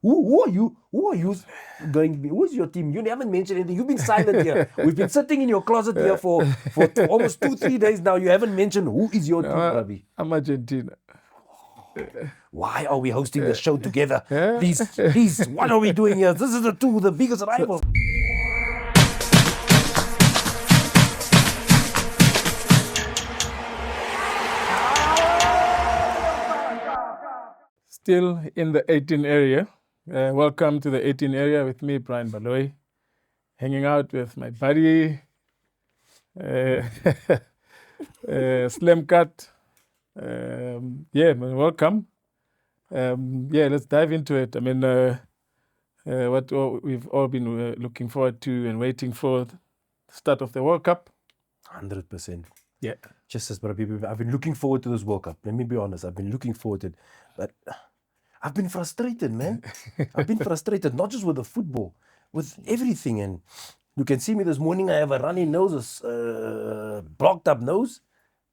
Who are you? Who are you going to be? Who's your team? You haven't mentioned anything. You've been silent here. We've been sitting in your closet here for almost 2-3 days now. You haven't mentioned who is your team, Rabi. I'm Argentina. Why are we hosting the show together? Please, what are we doing here? This is the biggest rivals. Still in the 18 area. Welcome to the 18 area with me, Brian Baloyi, hanging out with my buddy, Slim Cat. Welcome. Let's dive into it. I mean, what we've all been looking forward to and waiting for, the start of the World Cup. 100%. Yeah. Just as I've been looking forward to this World Cup. Let me be honest. I've been looking forward to it. But I've been frustrated, man. I've been frustrated, not just with the football, with everything. And you can see me this morning. I have a runny nose, a blocked up nose.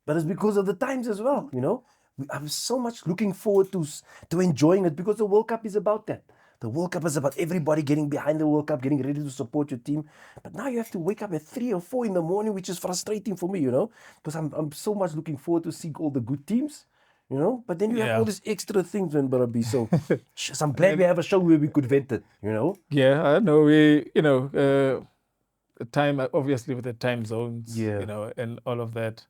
But it's because of the times as well, you know. I'm so much looking forward to enjoying it because the World Cup is about that. The World Cup is about everybody getting behind the World Cup, getting ready to support your team. But now you have to wake up at 3 or 4 in the morning, which is frustrating for me, you know, because I'm so much looking forward to seeing all the good teams, you know. But then you have all these extra things, man, Barabi. So I'm glad we have a show where we could vent it, you know. Yeah, I know. Time, obviously, with the time zones, you know, and all of that.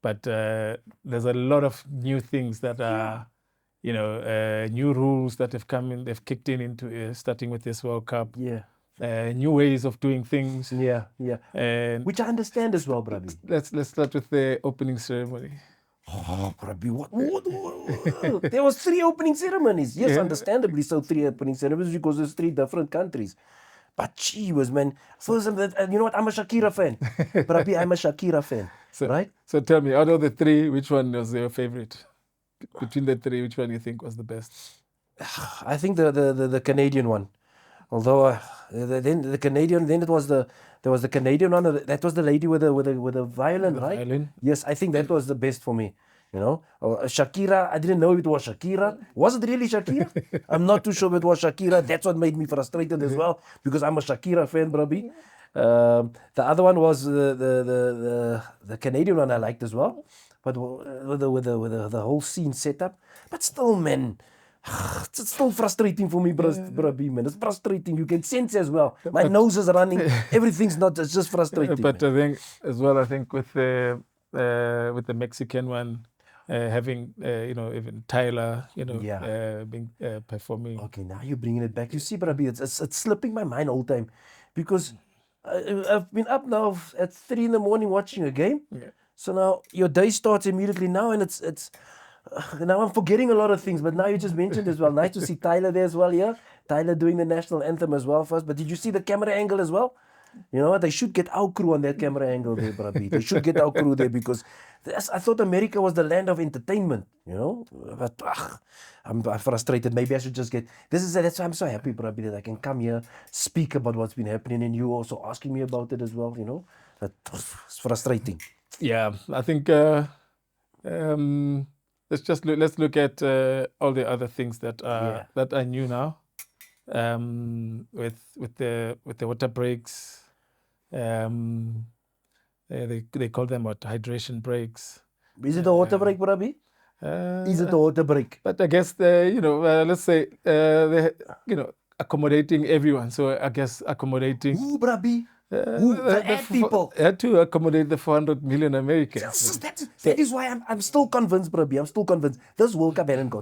But there's a lot of new things that are, new rules that have come in, they've kicked in into starting with this World Cup. Yeah. New ways of doing things. Yeah. And which I understand as well, Brabi. Let's start with the opening ceremony. Oh, Brabi, what? There was 3 opening ceremonies. Yes, understandably so, 3 opening ceremonies because there's 3 different countries. But gee whiz, man. First, you know what? I'm a Shakira fan. Brabi, I'm a Shakira fan. Right? So tell me, out of the 3, which one was your favorite? Between the 3, which one you think was the best? I think the Canadian one. Although then the Canadian, then there was the Canadian one. That was the lady with the violin, right? Violin. Yes, I think that was the best for me. You know, Shakira, I didn't know it was Shakira. Was it really Shakira? I'm not too sure if it was Shakira. That's what made me frustrated as well, because I'm a Shakira fan, Brabi. The other one was the Canadian one I liked as well, but with the whole scene set up. But still, man, it's still frustrating for me, Brabi, man. It's frustrating. You can sense as well. My nose is running. Everything's not. It's just frustrating. But man. I think as well. I think with the Mexican one. Having even Tyler, being performing. Okay, now you're bringing it back. You see, Brabi, it's slipping my mind all the time, because I've been up now at 3 in the morning watching a game. Yeah. So now your day starts immediately now, and it's now I'm forgetting a lot of things. But now you just mentioned as well. Nice to see Tyler there as well. Yeah, Tyler doing the national anthem as well first. But did you see the camera angle as well? You know what? They should get our crew on that camera angle there, Brabi. They should get our crew there, because I thought America was the land of entertainment, you know. But I'm frustrated. Maybe I should just get... That's why I'm so happy, Brabi, that I can come here, speak about what's been happening, and you also asking me about it as well, you know. It's frustrating. Yeah, I think let's look at all the other things that are new now. With the water breaks, they call them what, hydration breaks. Is it a water break, Brabi? Is it a water break? But I guess let's say accommodating everyone. So I guess accommodating. Who, Brabi? The people. Had to accommodate the 400 million Americans. That is why I'm still convinced, Brabi. I'm still convinced this World Cup shouldn't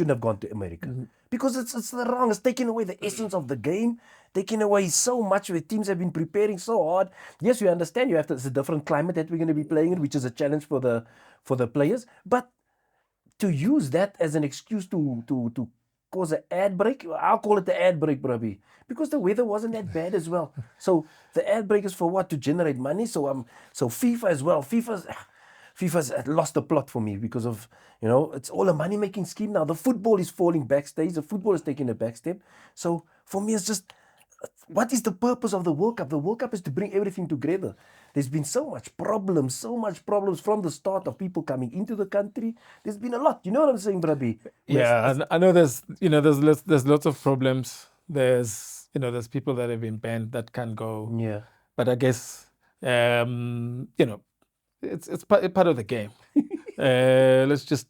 have gone to America. Mm-hmm. Because it's the wrong. It's taking away the essence of the game. Taking away so much where teams have been preparing so hard. Yes, we understand it's a different climate that we're going to be playing in, which is a challenge for the players. But to use that as an excuse to cause an ad break, I'll call it the ad break, Brabi, because the weather wasn't that bad as well. So the ad break is for what? To generate money. So FIFA as well. FIFA's lost the plot for me, because of, it's all a money-making scheme now. The football is falling backstage. The football is taking a back step. So for me, it's just what is the purpose of the World Cup? The World Cup is to bring everything together. There's been so much problems from the start of people coming into the country. There's been a lot. You know what I'm saying, Brabi? Yeah, I know there's lots of problems. There's people that have been banned that can't go. Yeah. But I guess it's part of the game. Let's just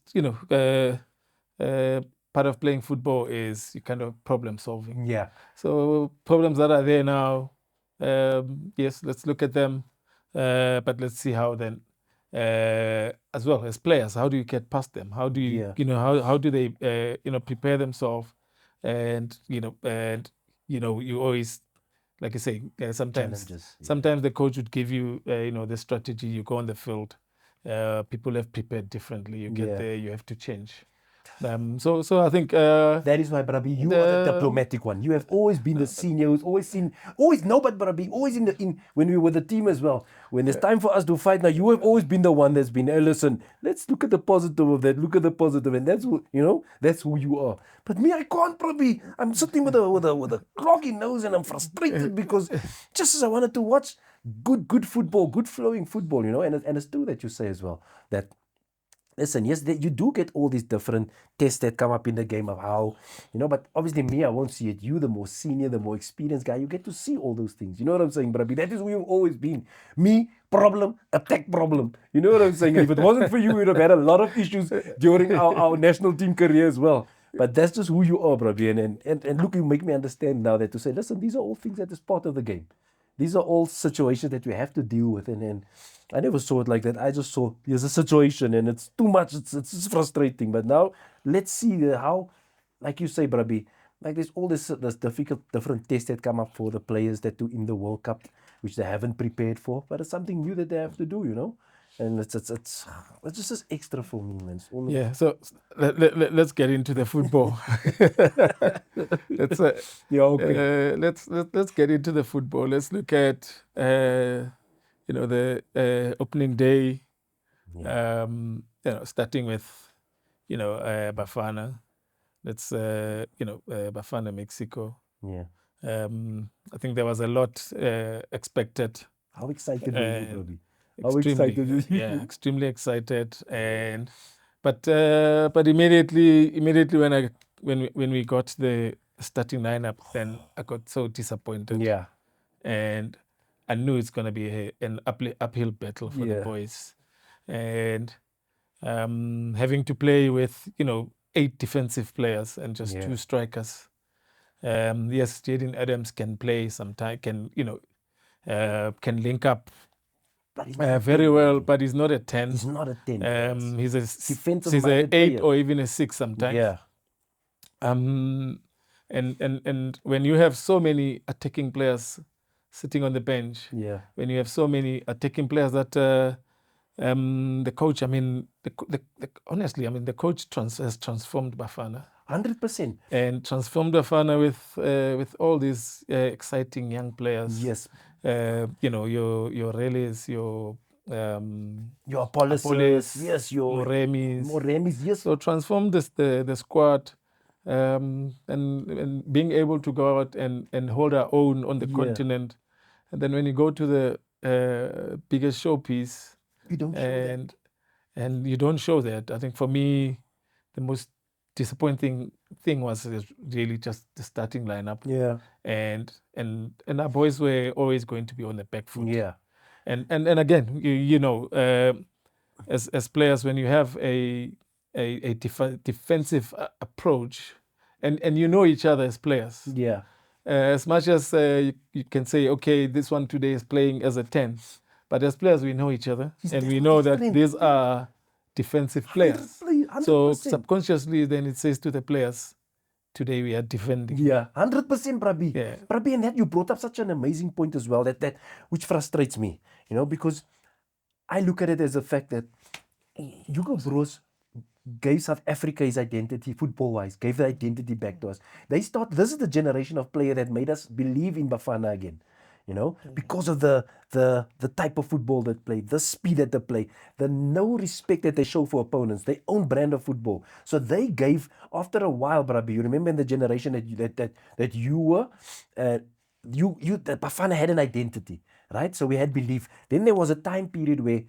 part of playing football is kind of problem solving. Yeah. So problems that are there now, yes, let's look at them, but let's see how then, as well as players, how do you get past them? How do you, how do they, prepare themselves, and you always, like I say, sometimes Challenges. sometimes the coach would give you, the strategy. You go on the field, people have prepared differently. You get there, you have to change. So I think that is why, Brabi, you are the diplomatic one. You have always been the senior who's always but Brabi, always in when we were the team as well. When it's time for us to fight now, you have always been the one that's been, hey, listen, let's look at the positive of that. Look at the positive, and that's that's who you are. But me, I can't, Brabi. I'm sitting with a cloggy nose, and I'm frustrated because just as I wanted to watch good football, good flowing football, and it's true that you say as well that. Listen, yes, you do get all these different tests that come up in the game of how, but obviously me, I won't see it. You, the more senior, the more experienced guy, you get to see all those things. You know what I'm saying, Brabi? That is who you've always been. Me, problem, attack problem. You know what I'm saying? If it wasn't for you, we'd have had a lot of issues during our national team career as well. But that's just who you are, Brabi. And look, you make me understand now that to say, listen, these are all things that is part of the game. These are all situations that we have to deal with, and I never saw it like that. I just saw here's a situation, and it's too much. It's frustrating. But now let's see how, like you say, Brabi, like there's all this different tests that come up for the players that do in the World Cup, which they haven't prepared for. But it's something new that they have to do. And it's just extra for me, man. Yeah. So let's get into the football. Let's get into the football. Let's look at the opening day. Yeah. Starting with Bafana. Let's Bafana, Mexico. Yeah. I think there was a lot expected. How excited were you, Brabi? How Extremely, excited were you? yeah, extremely excited. But immediately when we got the starting lineup, then I got so disappointed. Yeah. And I knew it's gonna be an uphill battle for the boys, and having to play with 8 defensive players and just 2 strikers. Yes, Jaden Adams can play sometimes, can link up very well, but he's not a 10. He's not a 10. He's a 8 or even a 6 sometimes. Yeah. And when you have so many attacking players sitting on the bench, when you have so many attacking players that the coach, honestly, the coach has transformed Bafana. 100%. And transformed Bafana with all these exciting young players. Yes. Your Reles, your Apollos, yes, your Moremis, yes. So transformed the squad, and being able to go out and hold our own on the continent. And then when you go to the biggest showpiece, you don't show that. And you don't show that. I think for me, the most disappointing thing was really just the starting lineup. Yeah. And our boys were always going to be on the back foot. Yeah. And again, as players, when you have a defensive approach, and you know each other as players. Yeah. As much as you can say, okay, this one today is playing as a 10, but as players we know each other, and we know that these are defensive players. 100%. So subconsciously, then it says to the players, today we are defending. Yeah, 100%, Brabi. Yeah. Brabi, and that you brought up such an amazing point as well, that which frustrates me, because I look at it as the fact that Hugo Broos gave South Africa his identity, football-wise, gave the identity back to us. This is the generation of player that made us believe in Bafana again. Because of the type of football they play, the speed that they play, the no respect that they show for opponents, their own brand of football. So they gave, after a while, Brabi, you remember in the generation that you were, the Bafana had an identity, right? So we had belief. Then there was a time period where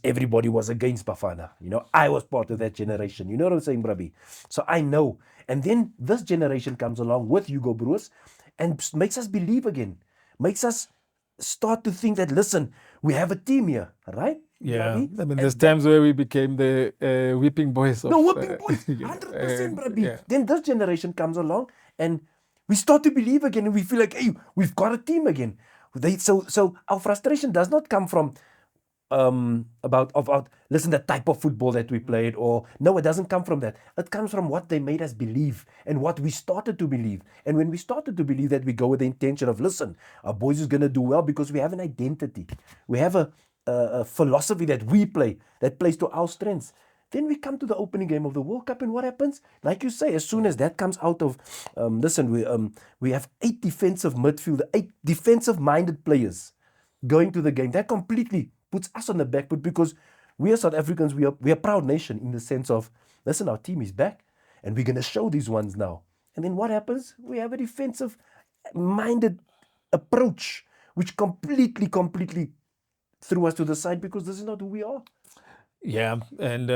everybody was against Bafana. I was part of that generation. You know what I'm saying, Brabi? So I know. And then this generation comes along with Hugo Broos and makes us believe again, makes us start to think that, listen, we have a team here, right? Yeah, Brabi? I mean, there's times where we became the whipping boys of... No, whipping boys, 100%, Brabi. yeah. Then this generation comes along and we start to believe again, and we feel like, hey, we've got a team again. So our frustration does not come from about listen, the type of football that we played, or no, it doesn't come from that. It comes from what they made us believe and what we started to believe. And when we started to believe that, we go with the intention of, listen, our boys is gonna do well because we have an identity, we have a philosophy that we play that plays to our strengths. Then we come to the opening game of the World Cup, and what happens? Like you say, as soon as that comes out of, listen, we have 8 defensive-minded players going to the game. That completely puts us on the back foot, because we as South Africans, we are a proud nation in the sense of, listen, our team is back, and we're going to show these ones now. And then what happens? We have a defensive-minded approach, which completely threw us to the side, because this is not who we are. Yeah, and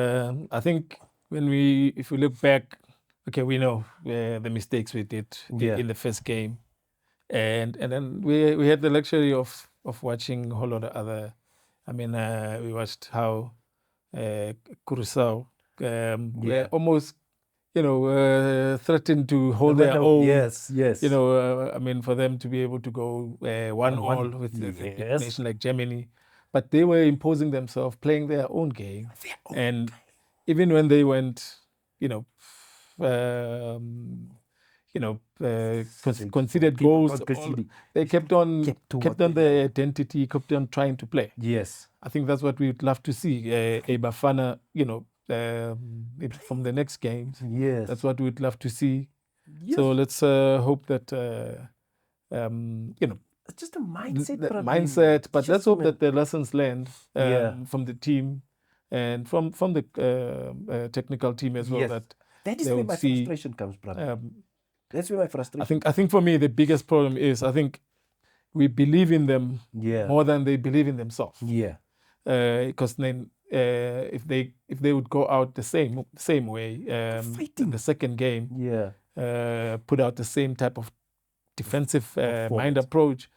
I think if we look back, okay, we know the mistakes we did in the first game, and then we had the luxury of watching a whole lot of other. I mean, we watched how Curaçao were almost, threatened to hold their own. Yes. I mean, for them to be able to go 1-1 with a nation like Germany. But they were imposing themselves, playing their own game. And even when they went, considered goals, they kept on their identity, kept on trying to play. Yes. I think that's what we'd love to see. A Bafana, from the next games. Yes. That's what we'd love to see. Yes. So let's hope that, it's just a mindset. But let's hope that the lessons learned from the team and from the technical team as well. Yes. That is where my frustration comes, brother. That's where my frustration. I think for me the biggest problem is, I think we believe in them more than they believe in themselves. Yeah. Because then if they would go out the same way in the second game, put out the same type of defensive mind approach,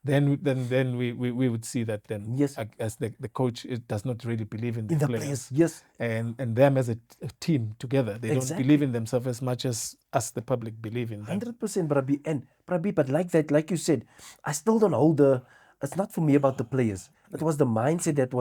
then we would see that then, as the coach, it does not really believe in the players. Yes. And them as a team together, they don't believe in themselves as much as us, the public, believe in them. 100%, Brabi. And Brabi, but like you said, I still don't hold it's not for me about the players. It was the mindset that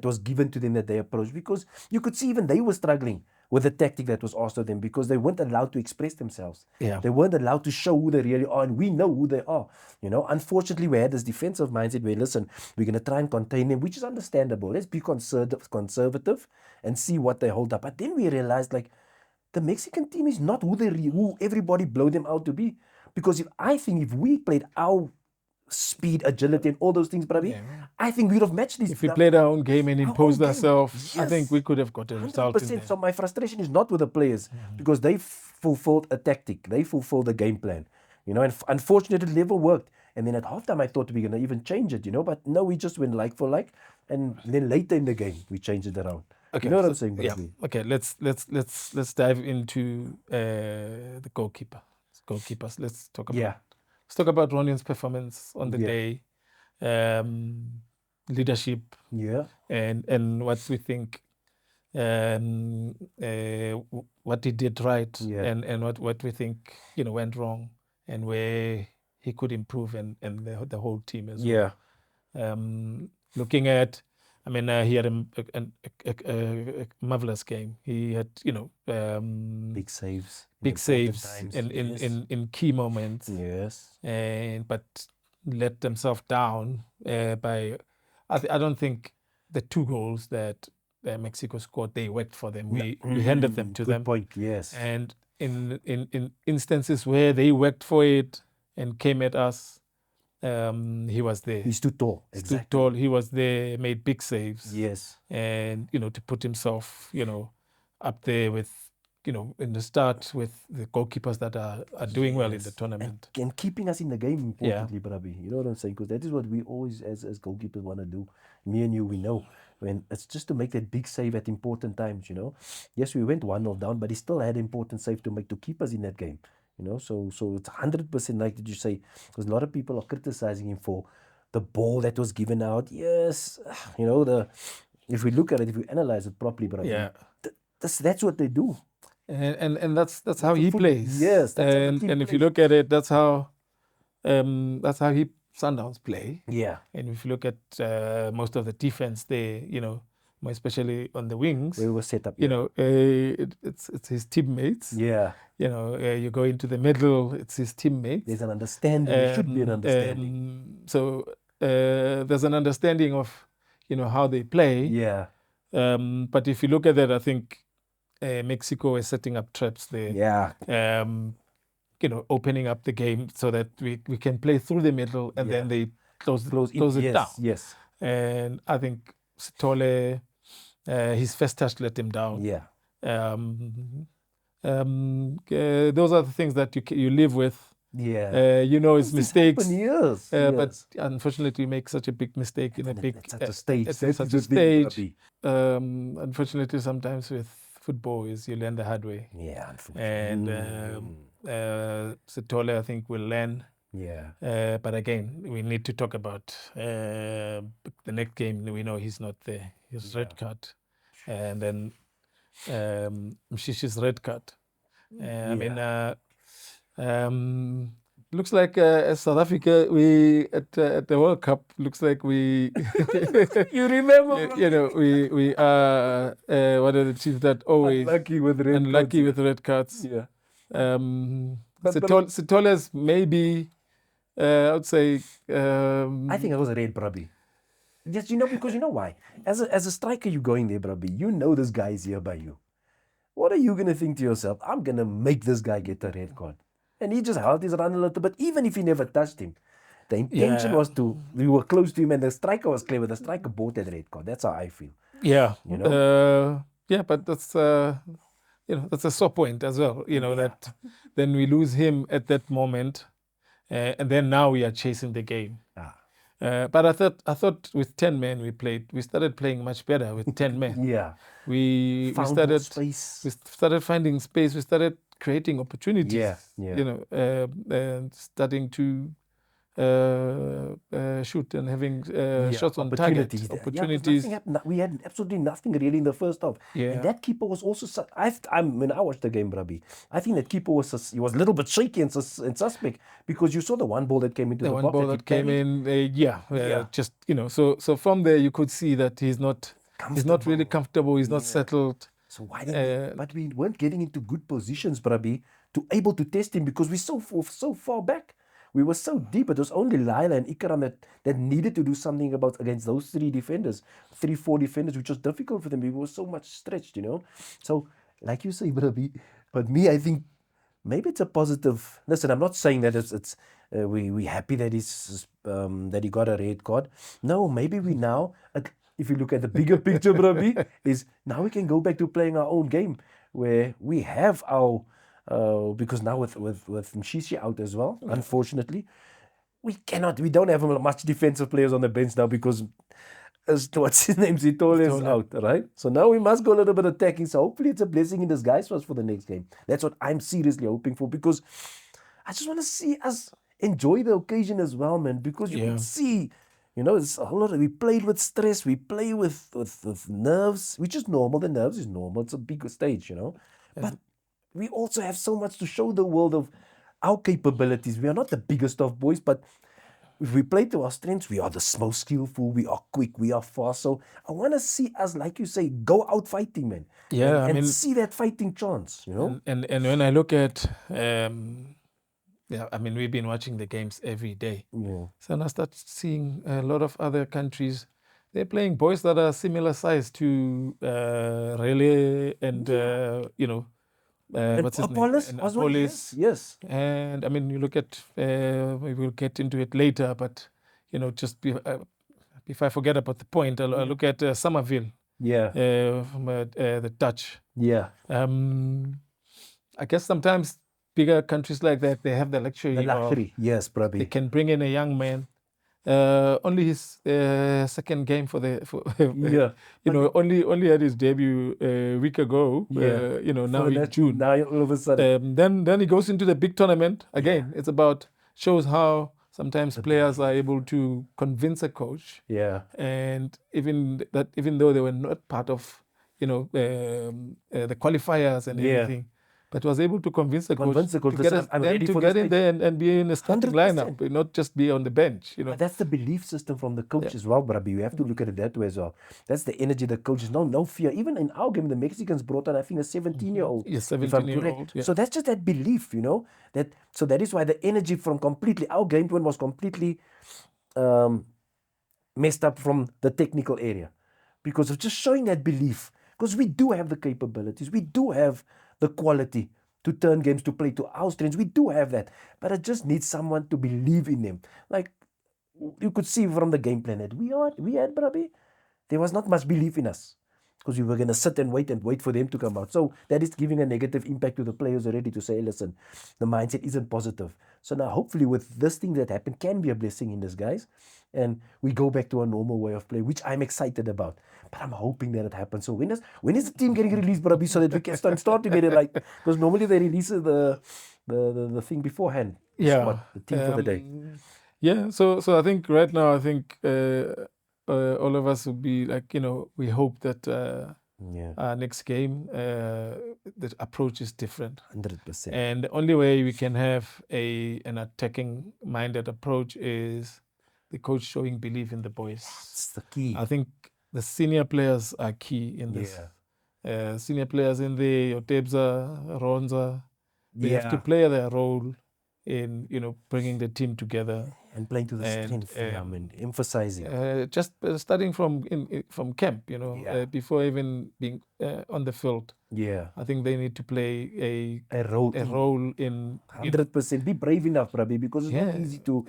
was given to them, that they approached, because you could see even they were struggling with the tactic that was asked of them, because they weren't allowed to express themselves. Yeah. They weren't allowed to show who they really are, and we know who they are. Unfortunately, we had this defensive mindset where, listen, we're going to try and contain them, which is understandable. Let's be conservative and see what they hold up. But then we realized, like, the Mexican team is not who everybody blow them out to be. Because if we played our speed, agility, and all those things, Brabi, I think we'd have matched these. If we played our own game and imposed ourselves, I think we could have got a result. 100%. So my frustration is not with the players, because they fulfilled a tactic, they fulfilled a game plan, and unfortunately it never worked. And then at halftime I thought we were going to even change it, but no, we just went like for like, and then later in the game we changed it around. Okay, you know what I'm saying, Brabi? Yeah. Okay, let's dive into the goalkeepers. Let's talk about. Let's talk about Ronnie's performance on the day, leadership, and what we think, what he did right, and what we think went wrong, and where he could improve, and the whole team as well. Looking at, I mean, he had a marvelous game. He had big saves in key moments. Yes. But let themselves down by. I don't think the 2 goals that Mexico scored, they worked for them. We handed them to them. Good point. Yes. And in instances where they worked for it and came at us, he was there. He's too tall. Exactly. Too tall. He was there, made big saves. Yes. And to put himself, up there with, in the start with the goalkeepers that are doing well in the tournament. And keeping us in the game, importantly, Brabi. You know what I'm saying? Because that is what we always, as goalkeepers, want to do. Me and you, we know. When it's just to make that big save at important times, Yes, we went 1-0 down, but he still had important save to make to keep us in that game. So it's 100% like did you say, because a lot of people are criticizing him for the ball that was given out. Yes, if we look at it, if we analyze it properly, Brabi, that's what they do. And that's how he plays. Yes, and if you look at it, that's how he Sundowns play. Yeah. And if you look at most of the defense there, more especially on the wings, where we were set up, it's his teammates. Yeah. You go into the middle, it's his teammates. There's an understanding. There should be an understanding. So there's an understanding of how they play. Yeah. But if you look at that, I think Mexico is setting up traps there. Yeah. Opening up the game so that we can play through the middle and then they close it down. Yes. And I think Sithole, his first touch let him down. Yeah. Those are the things that you live with. Yeah. His mistakes. Yes. But unfortunately, you make such a big mistake in such a stage. At such a stage. Unfortunately, sometimes with football is you learn the hard way. Yeah, unfortunately. And Sithole, I think, will learn. Yeah. But again, we need to talk about the next game. We know he's not there. His red card. And then Mshishi's red card. Looks like as South Africa, we at the World Cup, looks like we you remember, we are one of the teams that always unlucky with red cards. Yeah. Sithole's maybe I would say I think it was a red, Brabi. Yes, because you know why? As a striker, you going there, Brabi. You know this guy is here by you. What are you gonna think to yourself? I'm gonna make this guy get a red card. And he just held his run a little bit, even if he never touched him. The intention was we were close to him, and the striker was clever. The striker bought that red card. That's how I feel. Yeah. But that's that's a sore point as well. That then we lose him at that moment, and then now we are chasing the game. But I thought with 10 men we started playing much better with 10 men. Yeah. We started space. We started finding space. We started creating opportunities. Yeah. And starting to shoot and having shots on target. Opportunities. Nothing happened. We had absolutely nothing really in the first half. Yeah. And that keeper was also. When I watched the game, Brabi, I think that keeper was a little bit shaky and suspect because you saw the one ball that came into the box. The one ball that came in. Just So from there you could see that he's not really comfortable. He's not settled. So why didn't but we weren't getting into good positions, Brabi, to able to test him because we're so far back. We were so deep. It was only Laila and Ikram that needed to do something against those 4 defenders, which was difficult for them. We were so much stretched, So, like you say, Brabi, but me, I think maybe it's a positive. Listen, I'm not saying that we happy that that he got a red card. No, maybe we now. If you look at the bigger picture, Brabi, is now we can go back to playing our own game where we have our. Because now with Mshishi out as well, unfortunately, we don't have much defensive players on the bench now because what's his name, Sithole is out, right? So now we must go a little bit attacking. So hopefully it's a blessing in disguise for us for the next game. That's what I'm seriously hoping for because I just want to see us enjoy the occasion as well, man. Because you can see, it's a whole lot. We played with stress. We play with nerves, which is normal. The nerves is normal. It's a bigger stage, but we also have so much to show the world of our capabilities. We are not the biggest of boys, but if we play to our strengths, we are the most skillful, we are quick, we are fast. So I want to see us, like you say, go out fighting, man. Yeah, and see that fighting chance, And when I look at, we've been watching the games every day. Yeah. So when I start seeing a lot of other countries, they're playing boys that are similar size to Relay and, what's his Apollos, name? Apollos. Yes. And you look at, we will get into it later, but, just if I forget about the point, I'll look at Somerville. Yeah. From the Dutch. Yeah. I guess sometimes bigger countries like that, they have the luxury, The luxury, yes, they Brabi. can bring in a young man. Only his second game for Yeah. only had his debut a week ago. Yeah. Now in June. Now all of a sudden. Then he goes into the big tournament again. It's about shows how sometimes players are able to convince a coach. Yeah. And even though they were not part of the qualifiers and everything, but was able to convince the coach to get, I'm ready to for get this in there and be in the starting 100%. lineup, not just be on the bench. But that's the belief system from the coach as well, Brabi. You have to look at it that way as well. That's the energy the coaches. No fear. Even in our game, the Mexicans brought on, I think, a 17-year-old. Yes, 17-year-old. Yeah. So that's just that belief, So that is why the energy from completely, our game plan was completely messed up from the technical area because of just showing that belief. Because we do have the capabilities, we do have the quality to turn games to play to our strengths. We do have that, but it just needs someone to believe in them. Like you could see from the game plan that we had, Brabi, there was not much belief in us because we were going to sit and wait for them to come out. So that is giving a negative impact to the players already to say, listen, the mindset isn't positive. So now hopefully with this thing that happened can be a blessing in disguise and we go back to a normal way of play, which I'm excited about. But I'm hoping that it happens. So when is the team getting released, Brabi, so that we can start to get it like, because normally they release the thing beforehand. Yeah. The team for the day. Yeah. So I think right now, I think all of us would be like, we hope that our next game, the approach is different. 100%. And the only way we can have an attacking minded approach is the coach showing belief in the boys. That's the key. I think the senior players are key in this. Senior players in there, your Tebza, Ronza, they have to play their role in bringing the team together and playing to the strength. Emphasizing. Just starting from camp, before even being on the field. Yeah, I think they need to play a role in 100%. Be brave enough, Brabi, because it's not easy to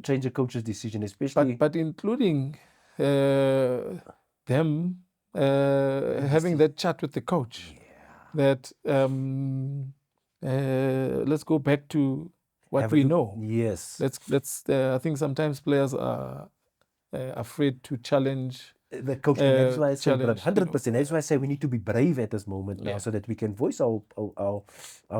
change a coach's decision, especially. But including them having that chat with the coach. That let's go back to what we know. Yes. Let's. I think sometimes players are afraid to challenge the coach. That's why I say 100%. That's why I say we need to be brave at this moment now, so that we can voice our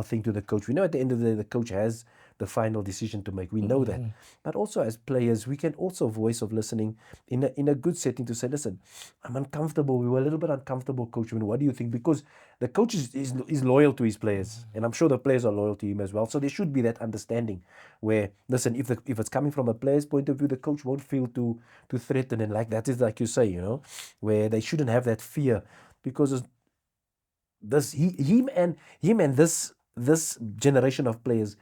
thing to the coach. We know at the end of the day, the coach has the final decision to make. We know that, but also as players, we can also voice of listening in a good setting to say, listen, I'm uncomfortable. We were a little bit uncomfortable, coach. What do you think? Because the coach is loyal to his players, and I'm sure the players are loyal to him as well. So there should be that understanding where, listen, if it's coming from a player's point of view, the coach won't feel to threaten, and like that is like you say, where they shouldn't have that fear, because him and this generation of players,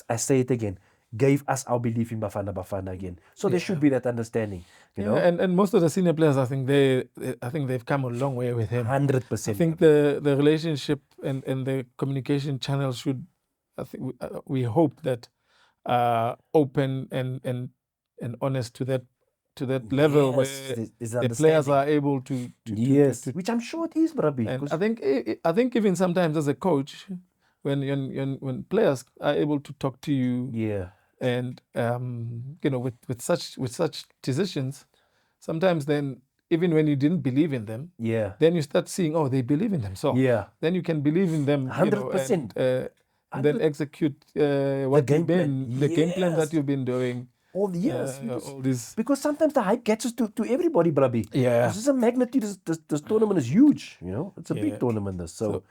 I say it again, gave us our belief in Bafana again. So there should be that understanding, you know. And most of the senior players, I think they've come a long way with him. 100%. I think the relationship and the communication channels should, I think we hope that open and honest to that level where the players are able to which I'm sure it is, Brabi. And I think even sometimes as a coach, when players are able to talk to you, and with such decisions, sometimes then even when you didn't believe in them, then you start seeing, they believe in themselves. Then you can believe in them, 100%. And then execute the game plan that you've been doing all the years. All this. Because sometimes the hype catches to everybody, Brabi. This is a magnitude. This tournament is huge. It's a big tournament. So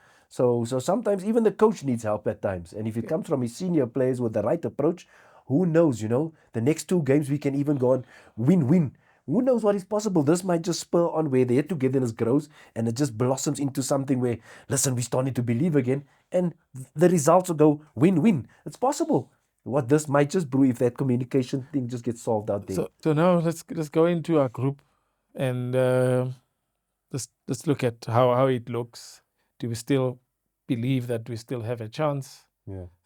sometimes even the coach needs help at times. And if it comes from his senior players with the right approach, who knows, the next 2 games we can even go on win-win. Who knows what is possible? This might just spur on where their togetherness grows and it just blossoms into something where, listen, we're starting to believe again, and the results will go win-win. It's possible. What this might just brew if that communication thing just gets solved out there. So now let's go into our group and let's look at how it looks. Do we still believe that we still have a chance?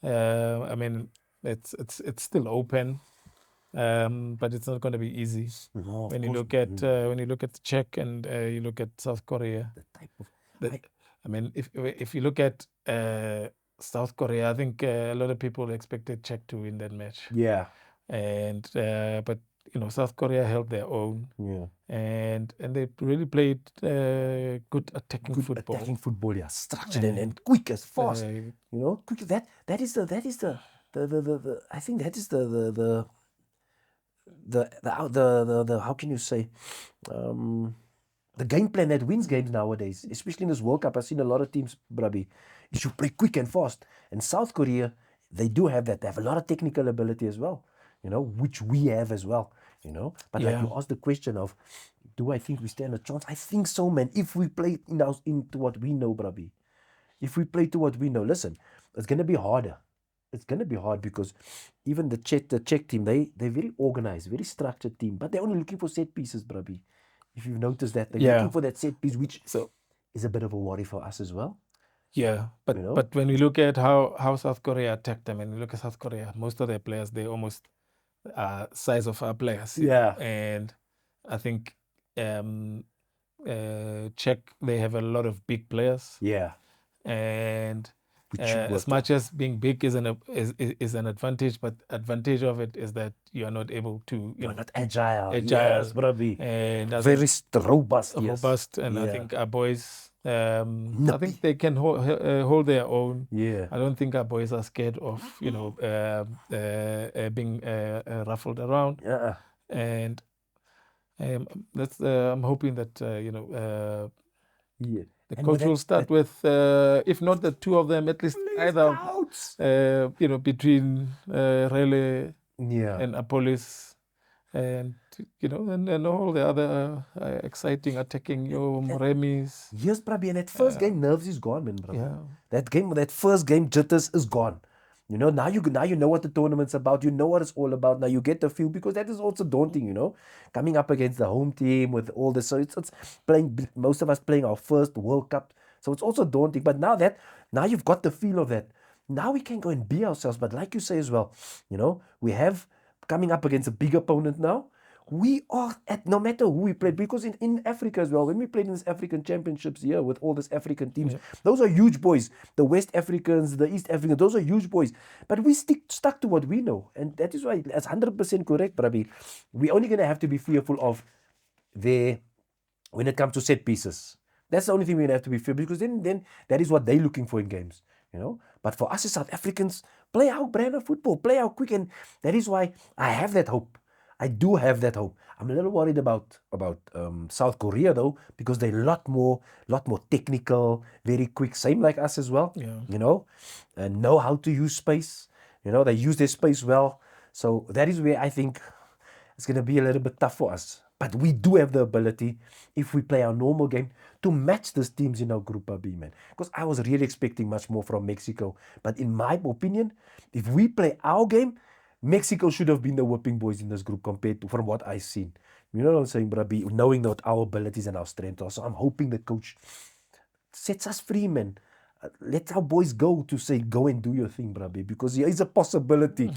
I mean, it's still open, but it's not going to be easy. No, when you look at the Czech and you look at South Korea. The type of I mean, if you look at South Korea. I think a lot of people expected Czech to win that match. Yeah. And but South Korea held their own. Yeah. And they really played good attacking football. Attacking football, yeah, structured and quick as fast. Quick. That is the I think that is the how can you say, the game plan that wins games nowadays, especially in this World Cup. I've seen a lot of teams, Brabi, you should play quick and fast. And South Korea, they do have that. They have a lot of technical ability as well, which we have as well, But like you asked the question of, do I think we stand a chance? I think so, man. If we play into what we know, Brabi. If we play to what we know, listen, it's going to be harder. It's going to be hard because even the Czech team, they're very organized, very structured team, but they're only looking for set pieces, Brabi. If you've noticed that, they're looking for that set piece, which is a bit of a worry for us as well. Yeah, but when we look at how South Korea attacked them, and we look at South Korea, most of their players, they almost size of our players. Yeah. And I think Czech, they have a lot of big players. Yeah. And as much as being big is an advantage, but advantage of it is that you are not able to, you're not agile. Yes, Brabi. And very robust. Robust, and I think our boys, I think they can hold their own. Yeah. I don't think our boys are scared of being ruffled around. Yeah. And that's I'm hoping that the coach will start with, if not the two of them, at least either, between Rele and Apolis, and and all the other exciting attacking Remis. Yes, Brabi, and that first game nerves is gone, man, bro. Yeah. That first game jitters is gone. Now you know what the tournament's about. You know what it's all about. Now you get the feel, because that is also daunting, coming up against the home team with all this. So it's playing, most of us playing our first World Cup. So it's also daunting. But now you've got the feel of that. Now we can go and be ourselves. But like you say as well, we have coming up against a big opponent now. We are no matter who we play, because in Africa as well, when we played in these African championships here with all these African teams, those are huge boys. The West Africans, the East Africans, those are huge boys. But we stuck to what we know. And that is why, that's 100% correct, Brabi. We're only going to have to be fearful of when it comes to set pieces. That's the only thing we're going to have to be fearful, because then that is what they're looking for in games. But for us as South Africans, play our brand of football, play our quick, and that is why I have that hope. I do have that hope. I'm a little worried about South Korea though, because they're a lot more technical, very quick, same like us as well. And know how to use space. They use their space well. So that is where I think it's going to be a little bit tough for us. But we do have the ability, if we play our normal game, to match these teams in our Group B, man. Because I was really expecting much more from Mexico. But in my opinion, if we play our game, Mexico should have been the whipping boys in this group compared to from what I've seen. You know what I'm saying, Brabi? Knowing that our abilities and our strengths are. So I'm hoping the coach sets us free, man. Let our boys go to say, go and do your thing, Brabi. Because there is a possibility.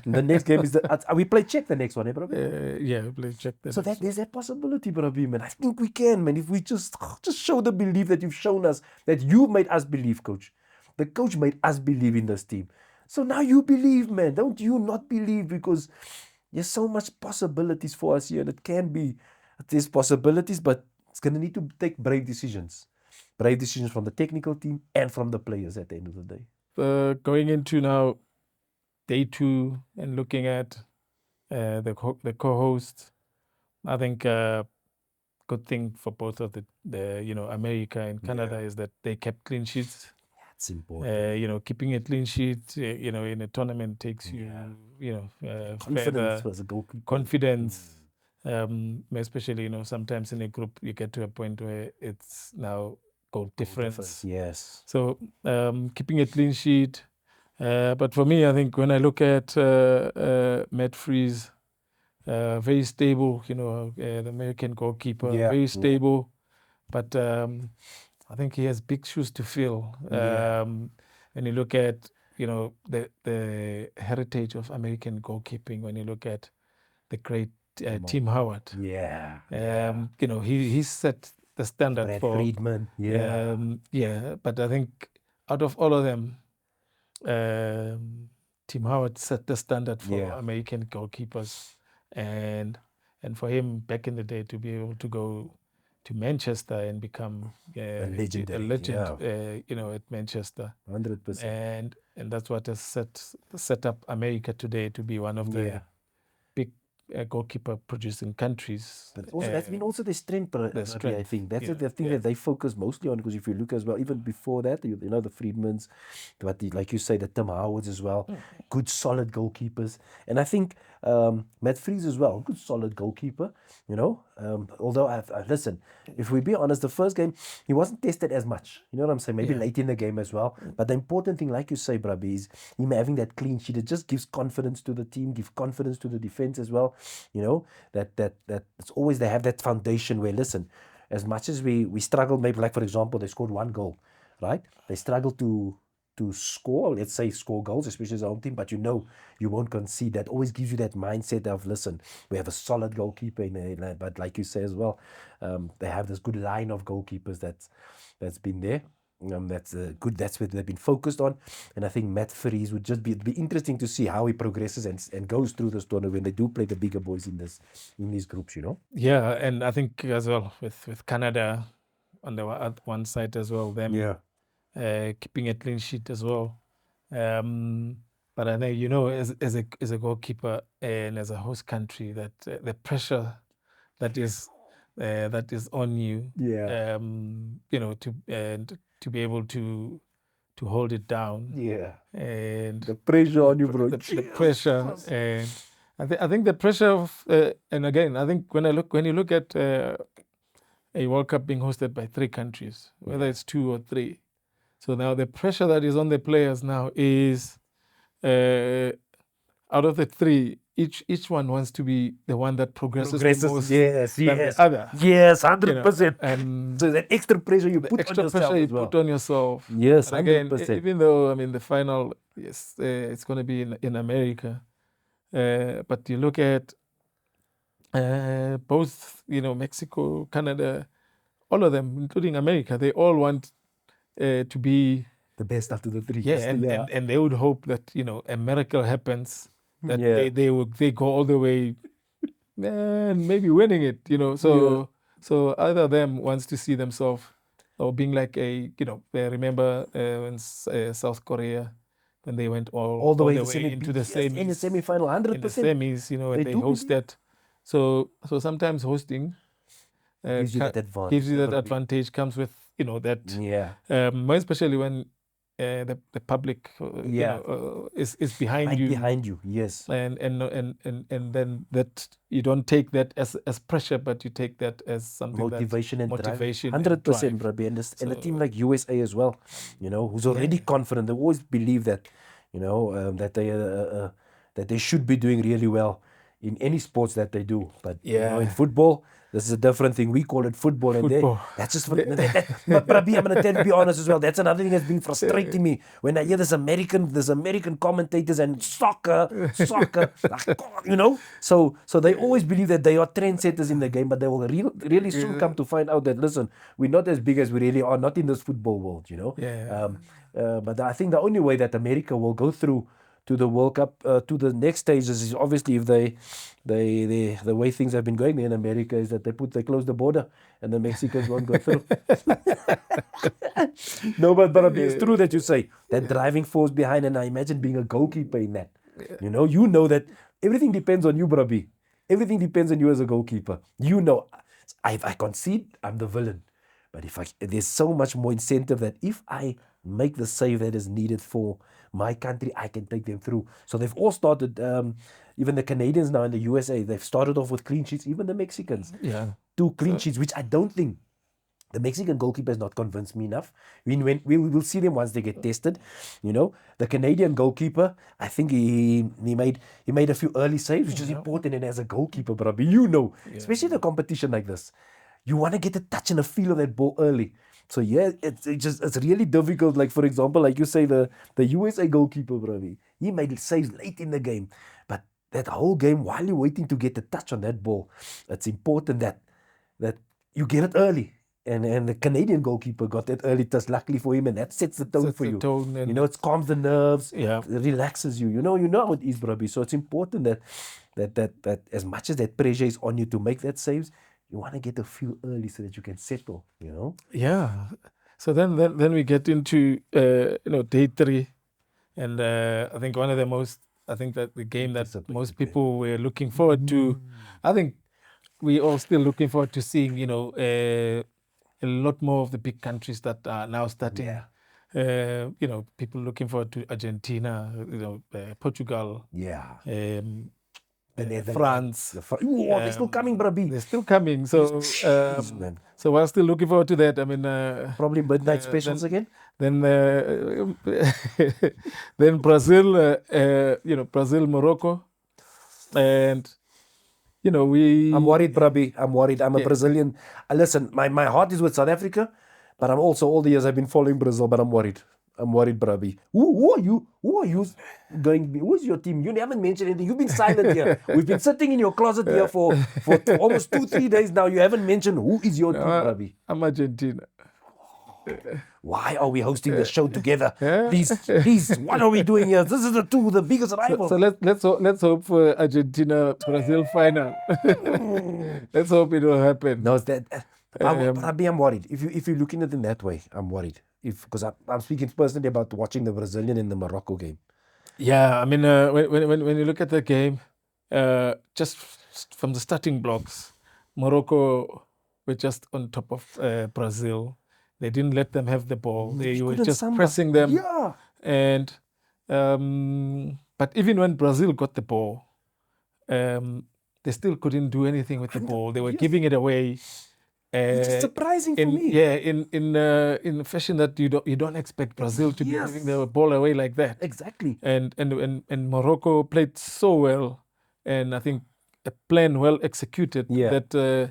The next game is we play Czech the next one, eh, Brabi? Yeah, we play Czech. So there's that possibility, Brabi, man. I think we can, man. If we just show the belief that you've shown us, that you made us believe, coach. The coach made us believe in this team. So now you believe, man. Don't you not believe? Because there's so much possibilities for us here. And it can be, there's possibilities, but it's going to need to take brave decisions. Brave decisions from the technical team and from the players at the end of the day. Going into now day 2 and looking at the co-host, I think good thing for both of the America and Canada is that they kept clean sheets. It's important. Keeping a clean sheet, in a tournament takes you, confidence as a goalkeeper. Confidence, especially, sometimes in a group you get to a point where it's now goal difference. Yes. So keeping a clean sheet. But for me, I think when I look at Matt Freeze, very stable, the American goalkeeper, very stable, but I think he has big shoes to fill. When you look at, the heritage of American goalkeeping, when you look at the great Tim Howard. Yeah. He set the standard Brad for Friedman. But I think out of all of them, Tim Howard set the standard for Yeah. American goalkeepers, and for him back in the day to be able to go to Manchester and become a legendary, legend, yeah. at Manchester, 100%. and that's what has set up America today to be one of the Yeah. big goalkeeper producing countries. But also, that's been also their strength, Rabbi, I strength, think. That's yeah, the thing that they focus mostly on, because if you look as well, even before that, you know, the Friedmans, but like you say, the Tim Howards as well, good solid goalkeepers. And I think Matt Fries as well, good solid goalkeeper, you know. Although, listen, if we be honest, the first game, he wasn't tested as much. You know what I'm saying? Maybe Yeah. late in the game as well. But the important thing, like you say, Brabi, is him having that clean sheet. It just gives confidence to the team, gives confidence to the defense as well. You know, that it's always they have that foundation where, listen, as much as we struggle, maybe like for example, they scored one goal, right? They struggle to score, let's say score goals, especially as a home team, but you know you won't concede. That always gives you that mindset of, listen, we have a solid goalkeeper in there, but like you say as well, they have this good line of goalkeepers that's been there. That's good. That's what they've been focused on, and I think Matt Fries would just be interesting to see how he progresses and goes through this tournament when they do play the bigger boys in these groups. You know. Yeah, and I think as well with Canada on the one side as well, them keeping a clean sheet as well. But I know, you know, as a goalkeeper and as a host country, that the pressure that is on you, Yeah. you know, to be able to hold it down, Yeah. and The pressure on you, bro. the pressure, and I think the pressure of and again, I think when you look at a World Cup being hosted by 3 countries, whether it's 2 or 3. So now the pressure that is on the players now is, out of the 3, each one wants to be the one that progresses the most than the other. Yes, 100%. And So that extra pressure you the put extra on yourself pressure you as well. put on yourself. Yes, And again, 100%. even though, I mean, the final, yes, it's going to be in America, but you look at both, you know, Mexico, Canada, all of them, including America, they all want to be The best after the 3. yeah, and they would hope that, you know, a miracle happens, that Yeah. they go all the way and maybe winning it, you know. So either of them wants to see themselves or being like a, you know, I remember when South Korea, when they went all the way into the semis, in the semi-final, 100%. in the semis, you know, when They they do host that. So sometimes hosting gives you that advantage. gives you that advantage, comes with, you know, that more especially when the public you know, is behind right you, behind you. Yes. and then that you don't take that as pressure, but you take that as something Motivation and motivation drive. 100%, Rabbi. And a team like USA as well, you know, who's already confident. They always believe that, you know, that they should be doing really well in any sports that they do. But you know, in football, this is a different thing. We call it football, and that's just but Rabbi, I'm gonna be honest as well. That's another thing that's been frustrating me when I hear this American commentators and soccer, you know. So they always believe that they are trendsetters in the game, but they will really soon come to find out that, listen, we're not as big as we really are, not in this football world, you know. But I think the only way that America will go through to the World Cup, to the next stages, is obviously if the way things have been going in America is that they close the border and the Mexicans won't go through. No, but it's true that you say that driving force behind, and I imagine being a goalkeeper in that. You know that everything depends on you, Brabi. Everything depends on you as a goalkeeper. You know, if I concede, I'm the villain. But there's so much more incentive that if I make the save that is needed for my country, I can take them through. So they've all started, even the Canadians now in the USA, they've started off with clean sheets, even the Mexicans. 2 clean sheets, which I don't think the Mexican goalkeeper has not convinced me enough. We will see them once they get tested. You know, the Canadian goalkeeper, I think he made a few early saves, which is important. And as a goalkeeper, brother, you know, especially in a competition like this, you want to get a touch and a feel of that ball early. So it's really difficult. Like for example, like you say, the USA goalkeeper, brother, he made saves late in the game, but that whole game, while you're waiting to get the touch on that ball, it's important that you get it early. And the Canadian goalkeeper got that early touch, luckily for him, and that sets the tone for you. You know, it calms the nerves, Yeah. it relaxes you. You know how it is, Brabi. So it's important that as much as that pressure is on you to make that saves, you want to get a few early so that you can settle. You know. Yeah. So then we get into day 3, and I think one of the most, I think that the game that most people were looking forward to. I think we all still looking forward to seeing a lot more of the big countries that are now starting. People looking forward to Argentina, Portugal. Yeah. France. They're still coming, Brabi. They're still coming. So, so we're still looking forward to that. I mean, probably midnight specials again. Then, then Brazil, Brazil, Morocco, and I'm worried, Brabi. I'm worried. I'm a Brazilian. Listen, my heart is with South Africa, but I'm also all the years I've been following Brazil. But I'm worried. I'm worried, Brabi. Who are you? Who are you going to be? Who's your team? You haven't mentioned anything. You've been silent here. We've been sitting in your closet here for almost 2-3 days now. You haven't mentioned who is your team, Brabi. I'm Argentina. Why are we hosting the show together? Please, what are we doing here? This is the biggest rivals. So let's hope for Argentina Brazil final. Let's hope it will happen. No, I'm worried. If you're looking at it in that way, I'm worried. Because I'm speaking personally about watching the Brazilian and the Morocco game. Yeah, I mean, when you look at the game, just from the starting blocks, Morocco were just on top of Brazil. They didn't let them have the ball. They were just pressing them. Yeah. And but even when Brazil got the ball, they still couldn't do anything with the ball. They were giving it away. Which is surprising for me. Yeah, in a fashion that you don't expect Brazil to be giving the ball away like that. Exactly. And Morocco played so well, and I think a plan well executed. That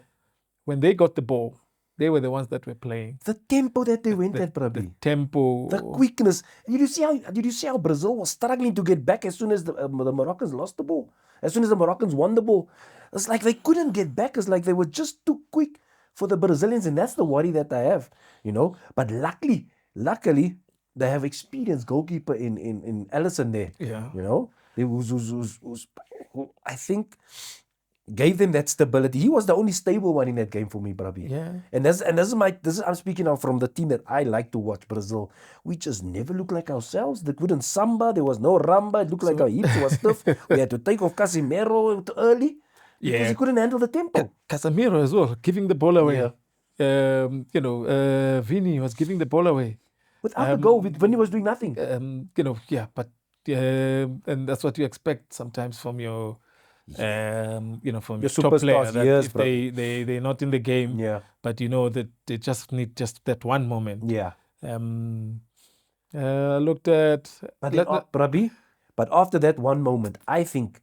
when they got the ball, they were the ones that were playing. The tempo that they went at, Brabi. The tempo. The quickness. Did you see how Brazil was struggling to get back as soon as the Moroccans lost the ball? As soon as the Moroccans won the ball. It's like they couldn't get back. It's like they were just too quick for the Brazilians, and that's the worry that I have, But luckily, they have experienced goalkeeper in Alisson there. Yeah. Who I think gave them that stability. He was the only stable one in that game for me, Brabi. Yeah. And this is I'm speaking now from the team that I like to watch, Brazil. We just never looked like ourselves. They couldn't samba. There was no ramba. It looked like our hips were stiff. We had to take off Casemiro early. Because he couldn't handle the tempo. Casemiro as well, giving the ball away. Vini was giving the ball away. Without the goal, Vini was doing nothing. But and that's what you expect sometimes from your, from your top player. That if they're not in the game, but that they just need just that one moment. Yeah. Looked at... But after that one moment, I think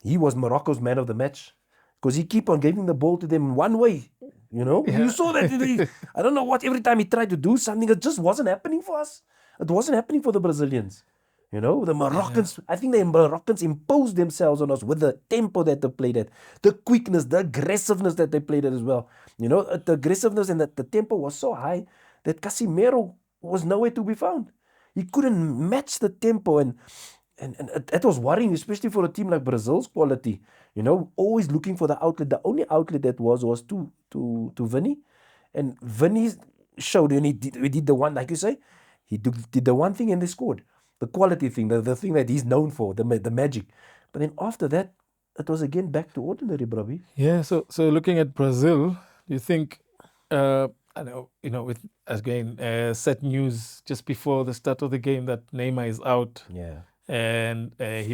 he was Morocco's man of the match because he keep on giving the ball to them one way. You saw that. I don't know what. Every time he tried to do something, it just wasn't happening for us. It wasn't happening for the Brazilians. The Moroccans. I think the Moroccans imposed themselves on us with the tempo that they played at, the quickness, the aggressiveness that they played at as well. The aggressiveness and the tempo was so high that Casemiro was nowhere to be found. He couldn't match the tempo and that was worrying, especially for a team like Brazil's quality. Always looking for the outlet. The only outlet that was to Vini. And Vini showed, and he did the one, like you say, he did the one thing and they scored. The quality thing, the thing that he's known for, the magic. But then after that, it was again back to ordinary, Brabi. Yeah, so looking at Brazil, you think, I know, with again, set news just before the start of the game that Neymar is out. Yeah. And he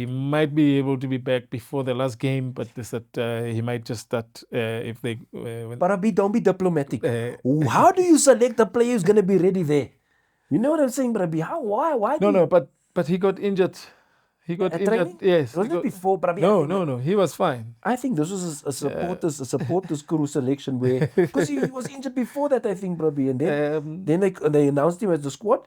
might be able to be back before the last game, but they said he might just start if they. But don't be diplomatic. How do you select a player who's going to be ready there? You know what I'm saying, Brabi? How? Why? No. But he got injured. He got injured. Training? Yes. Wasn't it before, Brabi? No. He was fine. I think this was a supporters crew selection where because he was injured before that. I think, Brabi, and then they announced him as the squad.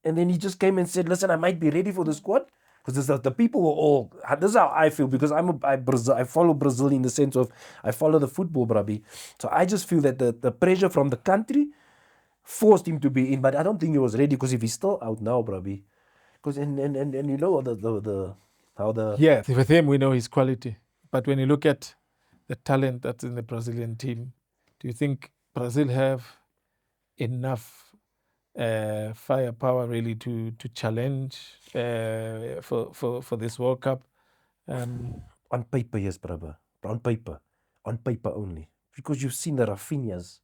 And then he just came and said, listen, I might be ready for the squad. Because the people were all. This is how I feel, because I follow Brazil in the sense of I follow the football, Brabi. So I just feel that the pressure from the country forced him to be in, but I don't think he was ready, because if he's still out now, Brabi, because and you know how the Yeah, with him we know his quality, but when you look at the talent that's in the Brazilian team, do you think Brazil have enough firepower really to challenge for this World Cup? on paper, yes, brother. On paper only, because you've seen the Rafinha's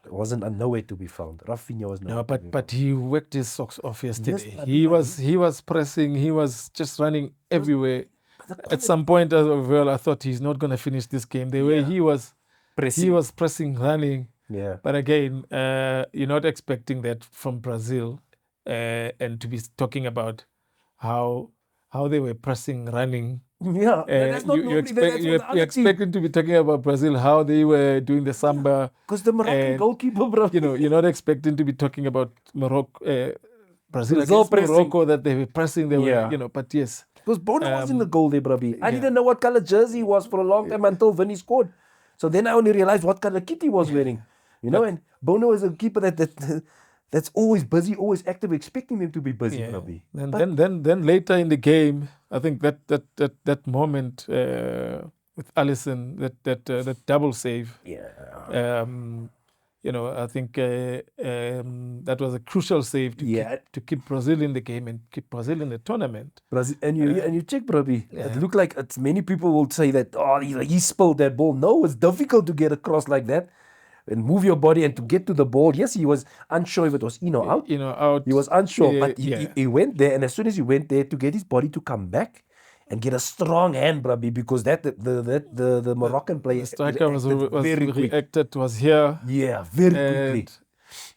wasn't nowhere to be found. Rafinha was nowhere No, to be but he worked his socks off yesterday. Yes, He was pressing. He was just running everywhere. At some point as well, I thought he's not going to finish this game. The way he was pressing, running. Yeah. But again, you're not expecting that from Brazil, and to be talking about how they were pressing, running. Yeah, that's not you're expecting to be talking about Brazil, how they were doing the samba. Because the Moroccan goalkeeper, bro. You're not expecting to be talking about Morocco, Brazil against pressing. Morocco, that they were pressing. They were, but yes. Because Bono was in the goal there, Brabi. I didn't know what color jersey he was for a long time until Vinny scored. So then I only realized what color kit he was wearing. And Bono is a keeper that's always busy, always active, expecting him to be busy, Brabi. And then later in the game, I think that moment with Alisson, that double save. Yeah. I think that was a crucial save to keep Brazil in the game and keep Brazil in the tournament. Brazil, and you check, Brabi. It looked like many people will say that, he spilled that ball. No, it's difficult to get across like that and move your body and to get to the ball. Yes, he was unsure if it was in or out. He was unsure, but he went there, and as soon as he went there, to get his body to come back and get a strong hand, Brabi, because the Moroccan player, the striker was very reacted, was here. Yeah, very quickly.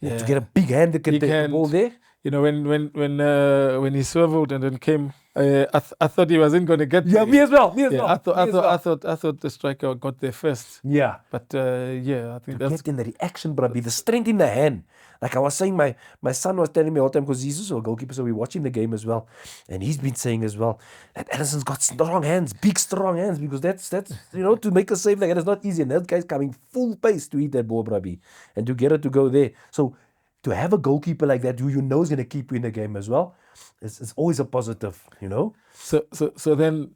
To get a big hand to get the ball there. When he swerved and then came, I thought he wasn't going to get there. Yeah, me as well. I thought the striker got there first. Yeah. But I think that's get in the reaction, Brabi, the strength in the hand. Like I was saying, my son was telling me all the time, because he's also a goalkeeper, so we're watching the game as well. And he's been saying as well that Alisson's got strong hands, big strong hands, because that's to make a save like that is not easy. And that guy's coming full pace to hit that ball, Brabi, and to get it to go there. So to have a goalkeeper like that who you know is going to keep you in the game as well, it's always a positive, So then,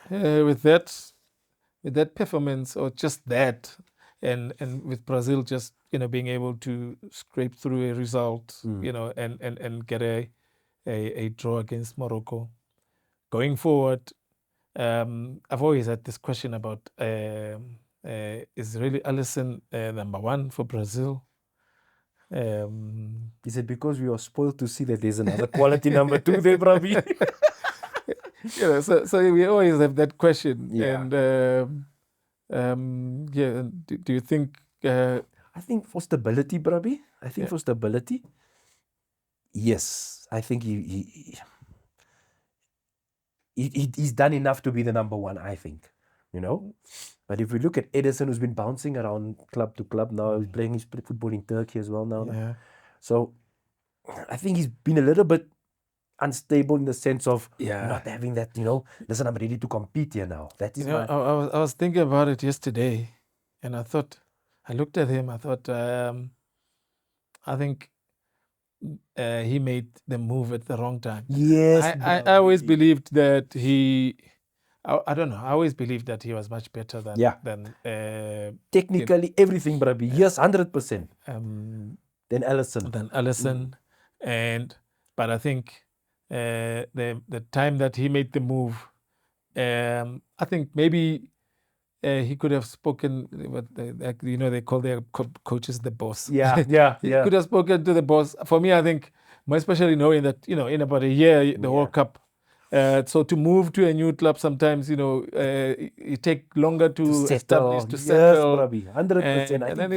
with that performance, or just that, and with Brazil just being able to scrape through a result, and get a draw against Morocco. Going forward, I've always had this question about is really Alisson number one for Brazil? Is it because we are spoiled to see that there's another quality number two there, Brabi? So we always have that question. Yeah. And do you think? I think for stability, Brabi. For stability. Yes, I think he's done enough to be the number one, I think. But if we look at Ederson, who's been bouncing around club to club now, he's playing his football in Turkey as well now. Yeah. So I think he's been a little bit unstable in the sense of not having that, listen, I'm ready to compete here now. That is I was thinking about it yesterday, and I looked at him, I thought, I think he made the move at the wrong time. Yes. I always believed that I don't know. I always believed that he was much better than technically everything, Brabi. Yes, 100%. Than Alisson. But I think the time that he made the move, I think maybe he could have spoken. They call their coaches the boss. Yeah. He could have spoken to the boss. For me, I think, more especially knowing that in about a year the World Cup. So to move to a new club, sometimes it take longer to establish, to settle. Yes, Brabi, 100%. And then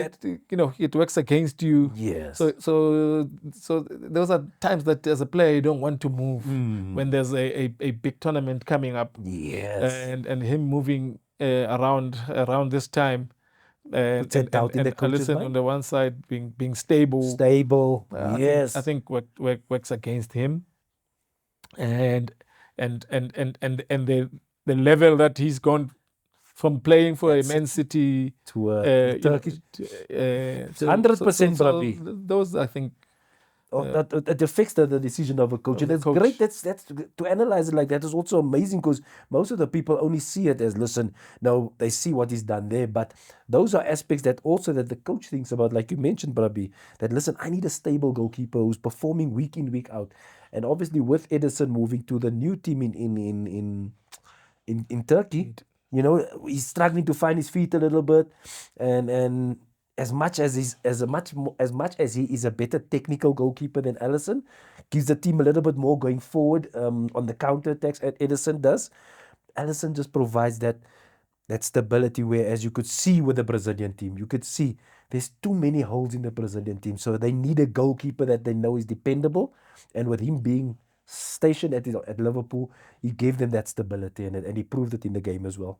it works against you. Yes. So those are times that as a player you don't want to move when there's a big tournament coming up. Yes. And him moving around this time. And Alisson on the one side being stable. Yes. I think works against him. and the level that he's gone from playing for a Man City to Turkish. 100%, Brabi. Those, I think, That affects the decision of a coach. And that's great. That's to analyze it like that is also amazing, because most of the people only see it as, listen, no, they see what he's done there. But those are aspects that also that the coach thinks about, like you mentioned, Brabi, that listen, I need a stable goalkeeper who's performing week in, week out. And obviously with Edison moving to the new team in Turkey, you know, he's struggling to find his feet a little bit, and as much as he is a better technical goalkeeper than Alisson, gives the team a little bit more going forward on the counter attacks as Edison does. Alisson just provides that stability, where, as you could see with the Brazilian team, you could see there's too many holes in the Brazilian team, so they need a goalkeeper that they know is dependable, and with him being stationed at Liverpool, he gave them that stability, and he proved it in the game as well.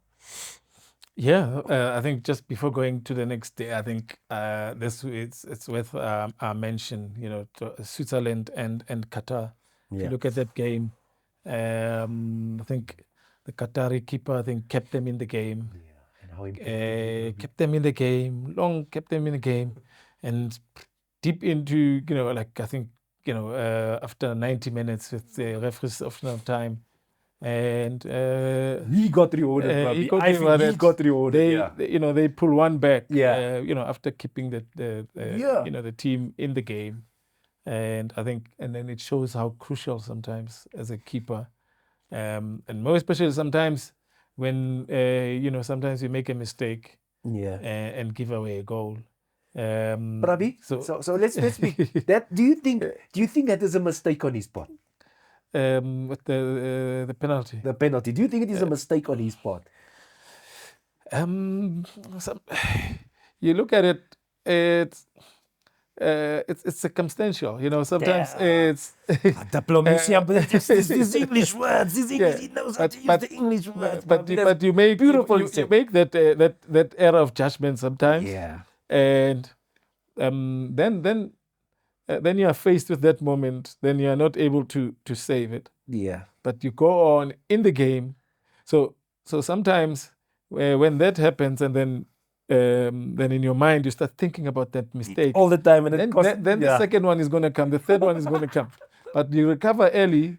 Yeah, I think just before going to the next day, I think it's worth a mention, you know, to Switzerland and Qatar. If you look at that game, I think the Qatari keeper, I think, kept them in the game. And how important kept them in the game, kept them in the game, and deep into, you know, like, I think, you know, after 90 minutes with the referee's optional time, and he got rewarded. He got rewarded. You know, they pull one back. Yeah. You know, after keeping the you know, the team in the game, and I think, and then it shows how crucial sometimes as a keeper, and more especially sometimes when you know, sometimes you make a mistake, and give away a goal. Brabi, so let's speak. That do you think that is a mistake on his part? With the penalty. The penalty. Do you think it is a mistake on his part? You look at it, it's circumstantial. You know, sometimes it's diplomacy. These English words. These English. He knows how to use the English words. But you make beautiful. You make that error of judgment sometimes. Yeah. And then you are faced with that moment. Then you are not able to save it. Yeah. But you go on in the game. So sometimes when that happens, and then in your mind you start thinking about that mistake all the time, and then the second one is going to come, the third one is going to come. But you recover early,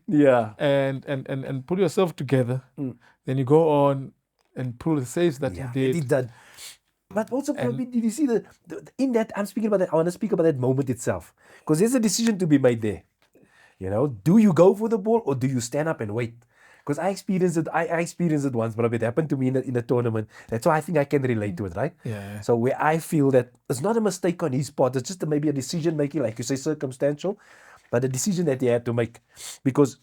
and pull yourself together. Then you go on and pull the saves that you did. But also, probably, did you see in that? I'm speaking about that. I want to speak about that moment itself, because there's a decision to be made there. You know, do you go for the ball or do you stand up and wait? Because I experienced it. I experienced it once, but it happened to me in a tournament. That's why I think I can relate to it, right? Yeah. So where I feel that it's not a mistake on his part, it's just maybe a decision making, like you say, circumstantial, but a decision that he had to make. Because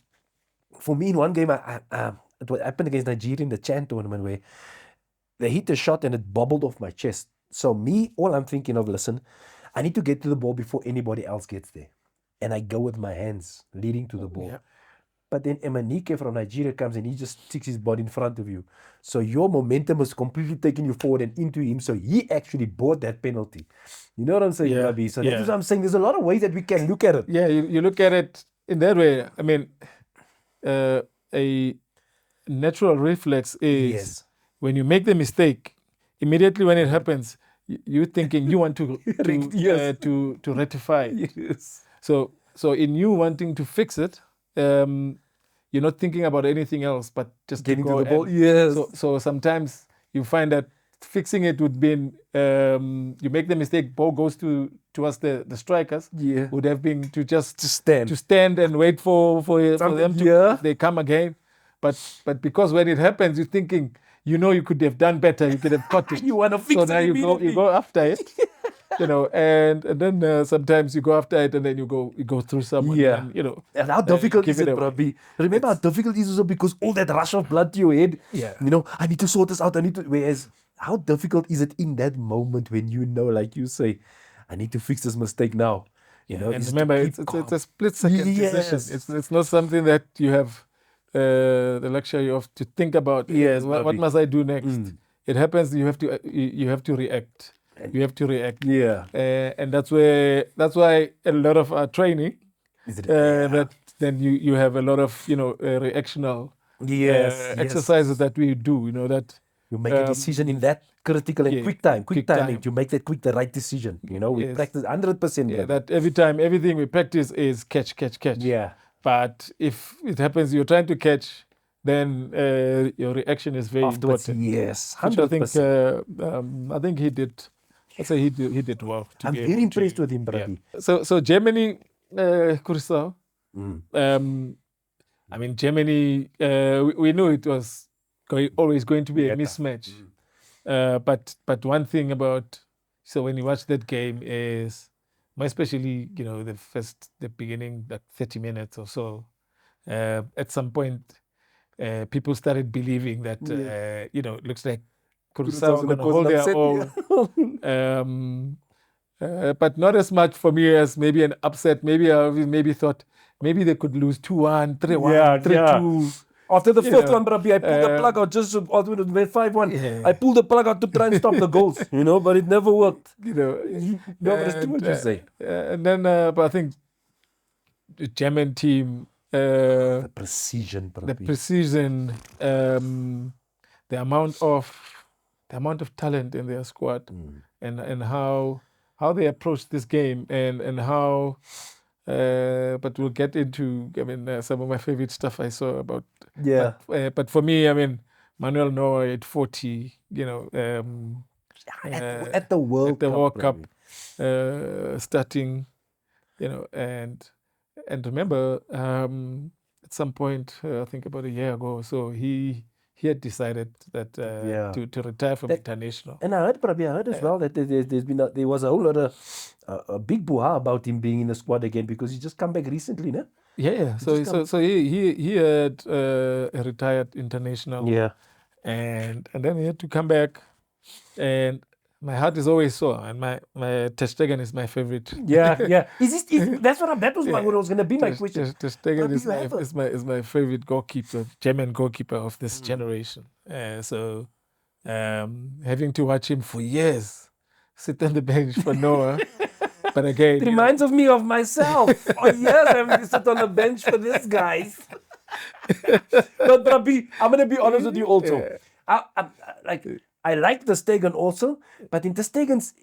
for me, in one game, it happened against Nigeria in the Chan tournament, where they hit a shot and it bobbled off my chest. So all I'm thinking of, listen, I need to get to the ball before anybody else gets there. And I go with my hands leading to the ball. Yeah. But then Emanike from Nigeria comes and he just sticks his body in front of you. So your momentum was completely taking you forward and into him. So he actually bought that penalty. You know what I'm saying, Rabi? So that's what I'm saying. There's a lot of ways that we can look at it. Yeah, you look at it in that way. I mean, a natural reflex is when you make the mistake, immediately when it happens, you're thinking you want to rectify it. Yes. So in you wanting to fix it, you're not thinking about anything else but just getting to the ball. Yes. So sometimes you find that fixing it would be you make the mistake, ball goes towards the strikers. Yeah. Would have been to stand and wait for them to they come again. But because when it happens, you're thinking, you know, you could have done better. You could have caught it. You want to fix it. So now you go after it. You know, and then sometimes you go after it, and then you go through someone. Yeah. And, you know. And how difficult is it, Brabi? Remember how difficult it is also because all that rush of blood to your head. Yeah. You know, I need to sort this out. Whereas, how difficult is it in that moment when you know, like you say, I need to fix this mistake now. You know, and remember, it's a split-second decision. It's not something that you have the luxury of to think about. Yes. What must I do next? It happens. You have to react. You have to react. Yeah. And that's why a lot of our training that then you have a lot of reactional Yes. exercises that we do. That You make a decision in that critical and quick timing time. to make the right decision. We Yes. practice 100%. Yeah, that every time, everything we practice is catch. Yeah. But if it happens you're trying to catch, then your reaction is very Afterwards, important. yes, Which 100%. I think he did. I'd say he did well. I'm very impressed with him, Brabi. Yeah. So Germany, Curacao. I mean, Germany. We knew it was always going to be a mismatch. But one thing about when you watch that game is, especially the beginning, like 30 minutes or so. At some point, people started believing that it looks like Curacao is going to hold their own. But not as much for me as maybe an upset. Maybe I thought maybe they could lose 2-1, 3-1, 3-2. After the first one, Brabi, I pulled the plug out just after the 5-1. Yeah. I pulled the plug out to try and stop the goals, but it never worked. No, but it's too much to say. And then, but I think the German team, the precision, Brabi. The precision, the amount of talent in their squad, and how they approach this game, and how. But we'll get into, some of my favorite stuff I saw about. Yeah. But for me, Manuel Neuer at 40, at the World Cup, starting, and remember, at some point, I think about a year ago or so, he had decided that to retire from international. And I heard as well that there was a whole lot of a big boo-ha about him being in the squad again, because he just come back recently, no? Yeah. So he had a retired international. Yeah. And then he had to come back, and my heart is always sore, and my Ter Stegen is my favorite. Yeah. That was what was going to be my question. Ter Stegen is my favorite goalkeeper, German goalkeeper of this generation. So having to watch him for years sit on the bench for Noah. But again, it reminds me of myself. Yes, having to sit on the bench for this guy. But Brabi, I'm gonna be honest with you also. I like Ter Stegen also, but in Ter Stegen's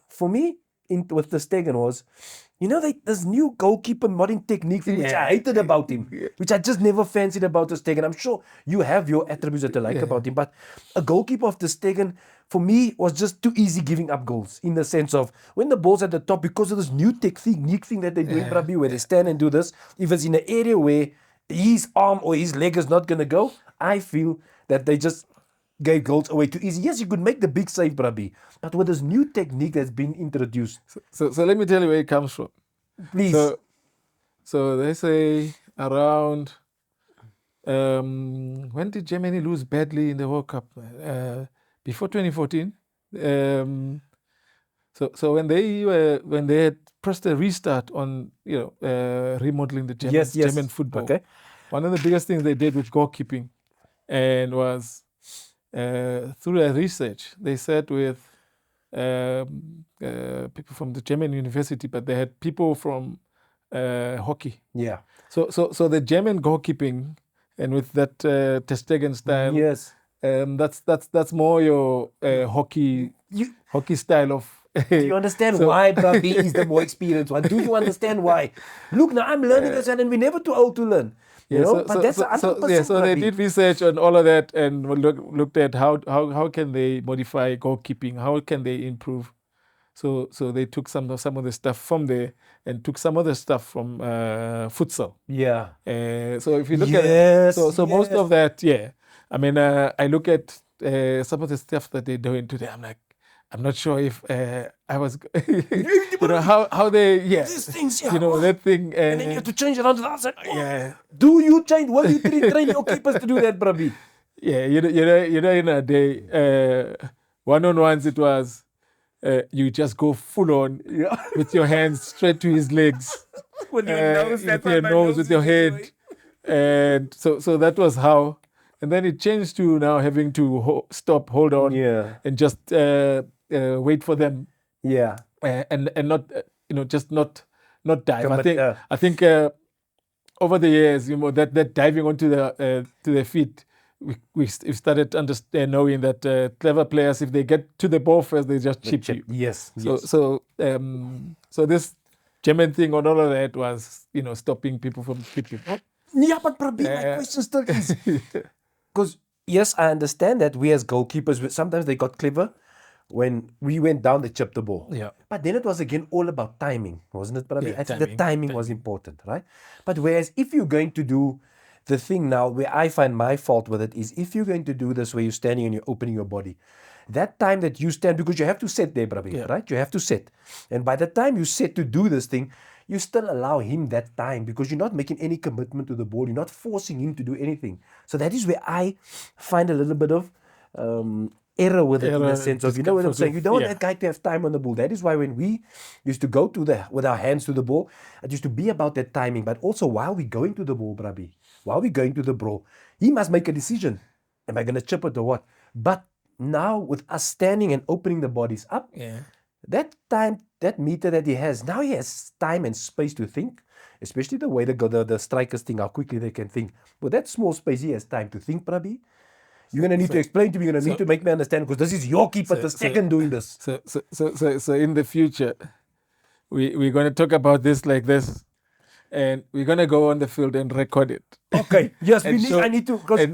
for me with Ter Stegen was, this new goalkeeper modern technique thing, which I hated about him, which I just never fancied about Ter Stegen. I'm sure you have your attributes that I like about him, but a goalkeeper of Ter Stegen for me was just too easy giving up goals, in the sense of when the ball's at the top, because of this new technique thing that they do in Brabi, where they stand and do this. If it's in an area where his arm or his leg is not gonna go, I feel that they just gave goals away too easy. Yes, you could make the big save, Brabi, but with this new technique that's been introduced. So let me tell you where it comes from. Please. So they say around, when did Germany lose badly in the World Cup? Before 2014. So when they had pressed a restart on remodeling the German football. Okay. One of the biggest things they did with goalkeeping, and was through their research, they sat with people from the German university, but they had people from hockey. Yeah. So the German goalkeeping, and with that Ter Stegen style. Yes. That's more your hockey style of. Do you understand why Brabi is the more experienced one? Do you understand why? Look, now I'm learning this, and we're never too old to learn. But that's 100%. So they did research on all of that, and looked at how can they modify goalkeeping, how can they improve. So they took some of the stuff from there, and took some of the stuff from futsal. Yeah. So if you look at it, most of that, I look at some of the stuff that they're doing today. I'm not sure if I was, how they, these things, that thing. And then you have to change it on to the outside. Yeah. Do you change? Will you train your keepers to do that, Brabi? Yeah, in a day, one-on-ones, it was, you just go full on with your hands straight to his legs. With your nose, with your head. And so that was how. And then it changed to now having to stop, hold on, and just wait for them. Yeah. And not, just not dive. I think over the years, that diving onto the to their feet, we started knowing that clever players, if they get to the ball first, they just chip you. Yes. So this German thing on all of that was, stopping people from chipping. Yeah, but probably my question still is, because yes, I understand that we as goalkeepers, sometimes they got clever. When we went down, they chipped the ball. Yeah. But then it was again all about timing, wasn't it? Probably. Yeah, I think the timing was important, right? But whereas if you're going to do the thing now, where I find my fault with it is, if you're going to do this where you're standing and you're opening your body, that time that you stand, because you have to set there, Brabi, right? You have to set. And by the time you set to do this thing, you still allow him that time, because you're not making any commitment to the ball. You're not forcing him to do anything. So that is where I find a little bit of error with it, in the sense of, you know what I'm saying? You don't want that guy to have time on the ball. That is why when we used to go with our hands to the ball, it used to be about that timing. But also while we're going to the ball, Brabi, while we're going to the ball, he must make a decision. Am I going to chip it or what? But now with us standing and opening the bodies up, that time, that meter that he has, now he has time and space to think, especially the way the strikers think, how quickly they can think. With that small space, he has time to think, Brabi. You're going to need to explain to me, you're going to need to make me understand, because this is your keeper, the second doing this. So in the future, we're going to talk about this like this, and we're going to go on the field and record it. Okay, yes, I need to, because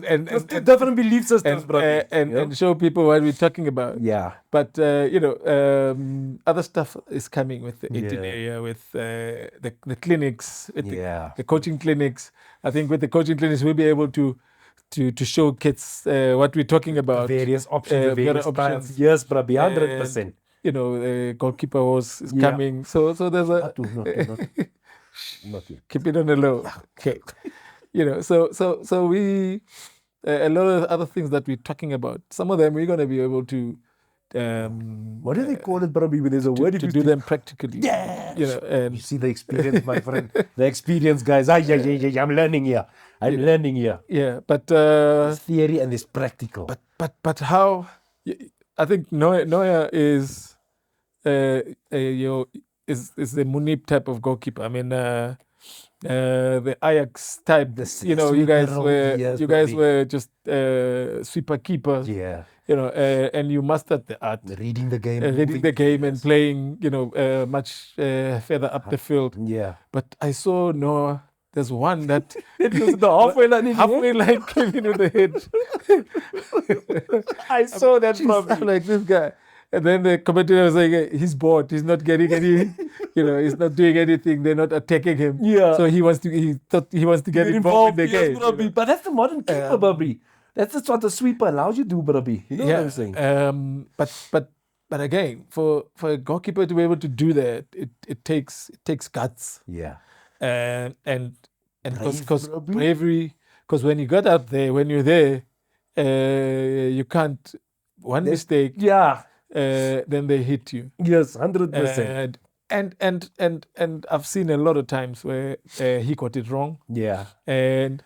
two different belief systems, and show people what we're talking about. Yeah. But, other stuff is coming with the 18 area, with the clinics, with the coaching clinics. I think with the coaching clinics, we'll be able to show kids what we're talking about. Various options, various options. Yes, Brabi, 100%. The goalkeeper was coming. So there's a... Not yet. Keep it on the low. Okay. So we... a lot of other things that we're talking about, some of them we're going to be able to... what do they call it, Brabi? There's a word to do them practically. Yeah. And you see the experience, my friend. The experience, guys. Yeah. I'm learning here. Yeah, but there's theory and there's practical. But how? I think Neuer is the Munib type of goalkeeper. I mean, the Ajax type. You guys were just sweeper keepers. Yeah. And you mastered the art. Reading the game and playing, much further up the field. Yeah. But I saw Noah. There's one that it was the halfway line came into the head. I saw that from like this guy. And then the commentator was like, he's bored. He's not getting any, he's not doing anything. They're not attacking him. Yeah. So he thought he wants to get involved in the game. But that's the modern keeper, Brabi. That's just what the sweeper allows you to do, Brabi. You know what I'm saying? But again, for a goalkeeper to be able to do that, it takes guts. Yeah. And because bravery, because when you got up there, when you're there, you can't, mistake, then they hit you. Yes, 100%. And I've seen a lot of times where he got it wrong. Yeah. And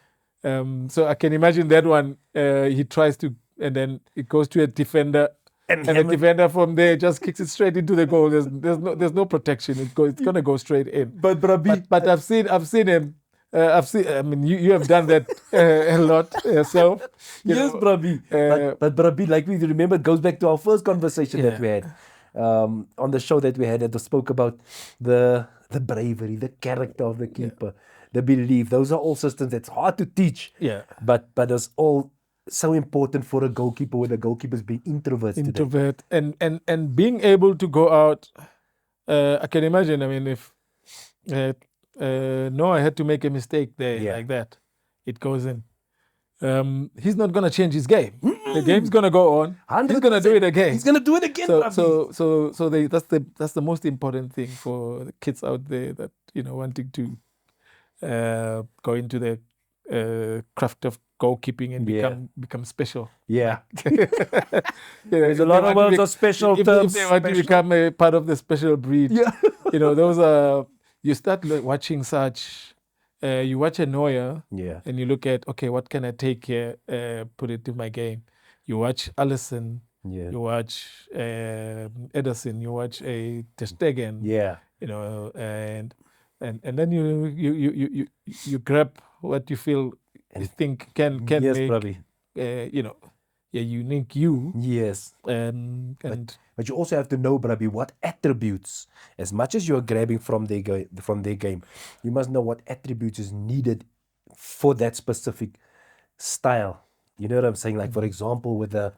so I can imagine that one, he tries to, and then it goes to a defender, and the defender from there just kicks it straight into the goal. There's no protection. It's gonna go straight in. But Brabi, but I've seen him. I mean, you have done that a lot yourself. Yes, Brabi. But Brabi, like we remember, it goes back to our first conversation that we had on the show that we had, that spoke about the bravery, the character of the keeper, the belief. Those are all systems that's hard to teach. Yeah. But it's all so important for a goalkeeper, with the goalkeepers being introverts. And being able to go out. I can imagine. I mean, if Noah had to make a mistake there like that, it goes in. He's not gonna change his game. The game's gonna go on. 100%. He's gonna do it again. He's gonna do it again. That's the most important thing for the kids out there that wanting to go into the craft of goalkeeping and become special. Yeah. There's a lot of words of special terms. If they want to become a part of the special breed, those are. You start watching such. You watch a Neuer, and you look at, okay, what can I take here, put it to my game. You watch Alisson, you watch Ederson, you watch a Ter Stegen, and and then you grab what you feel you think can yes, make Bravi. a unique you. Yes. And But you also have to know, Brabi, what attributes, as much as you're grabbing from their game, you must know what attributes is needed for that specific style. You know what I'm saying? Like, for example, with the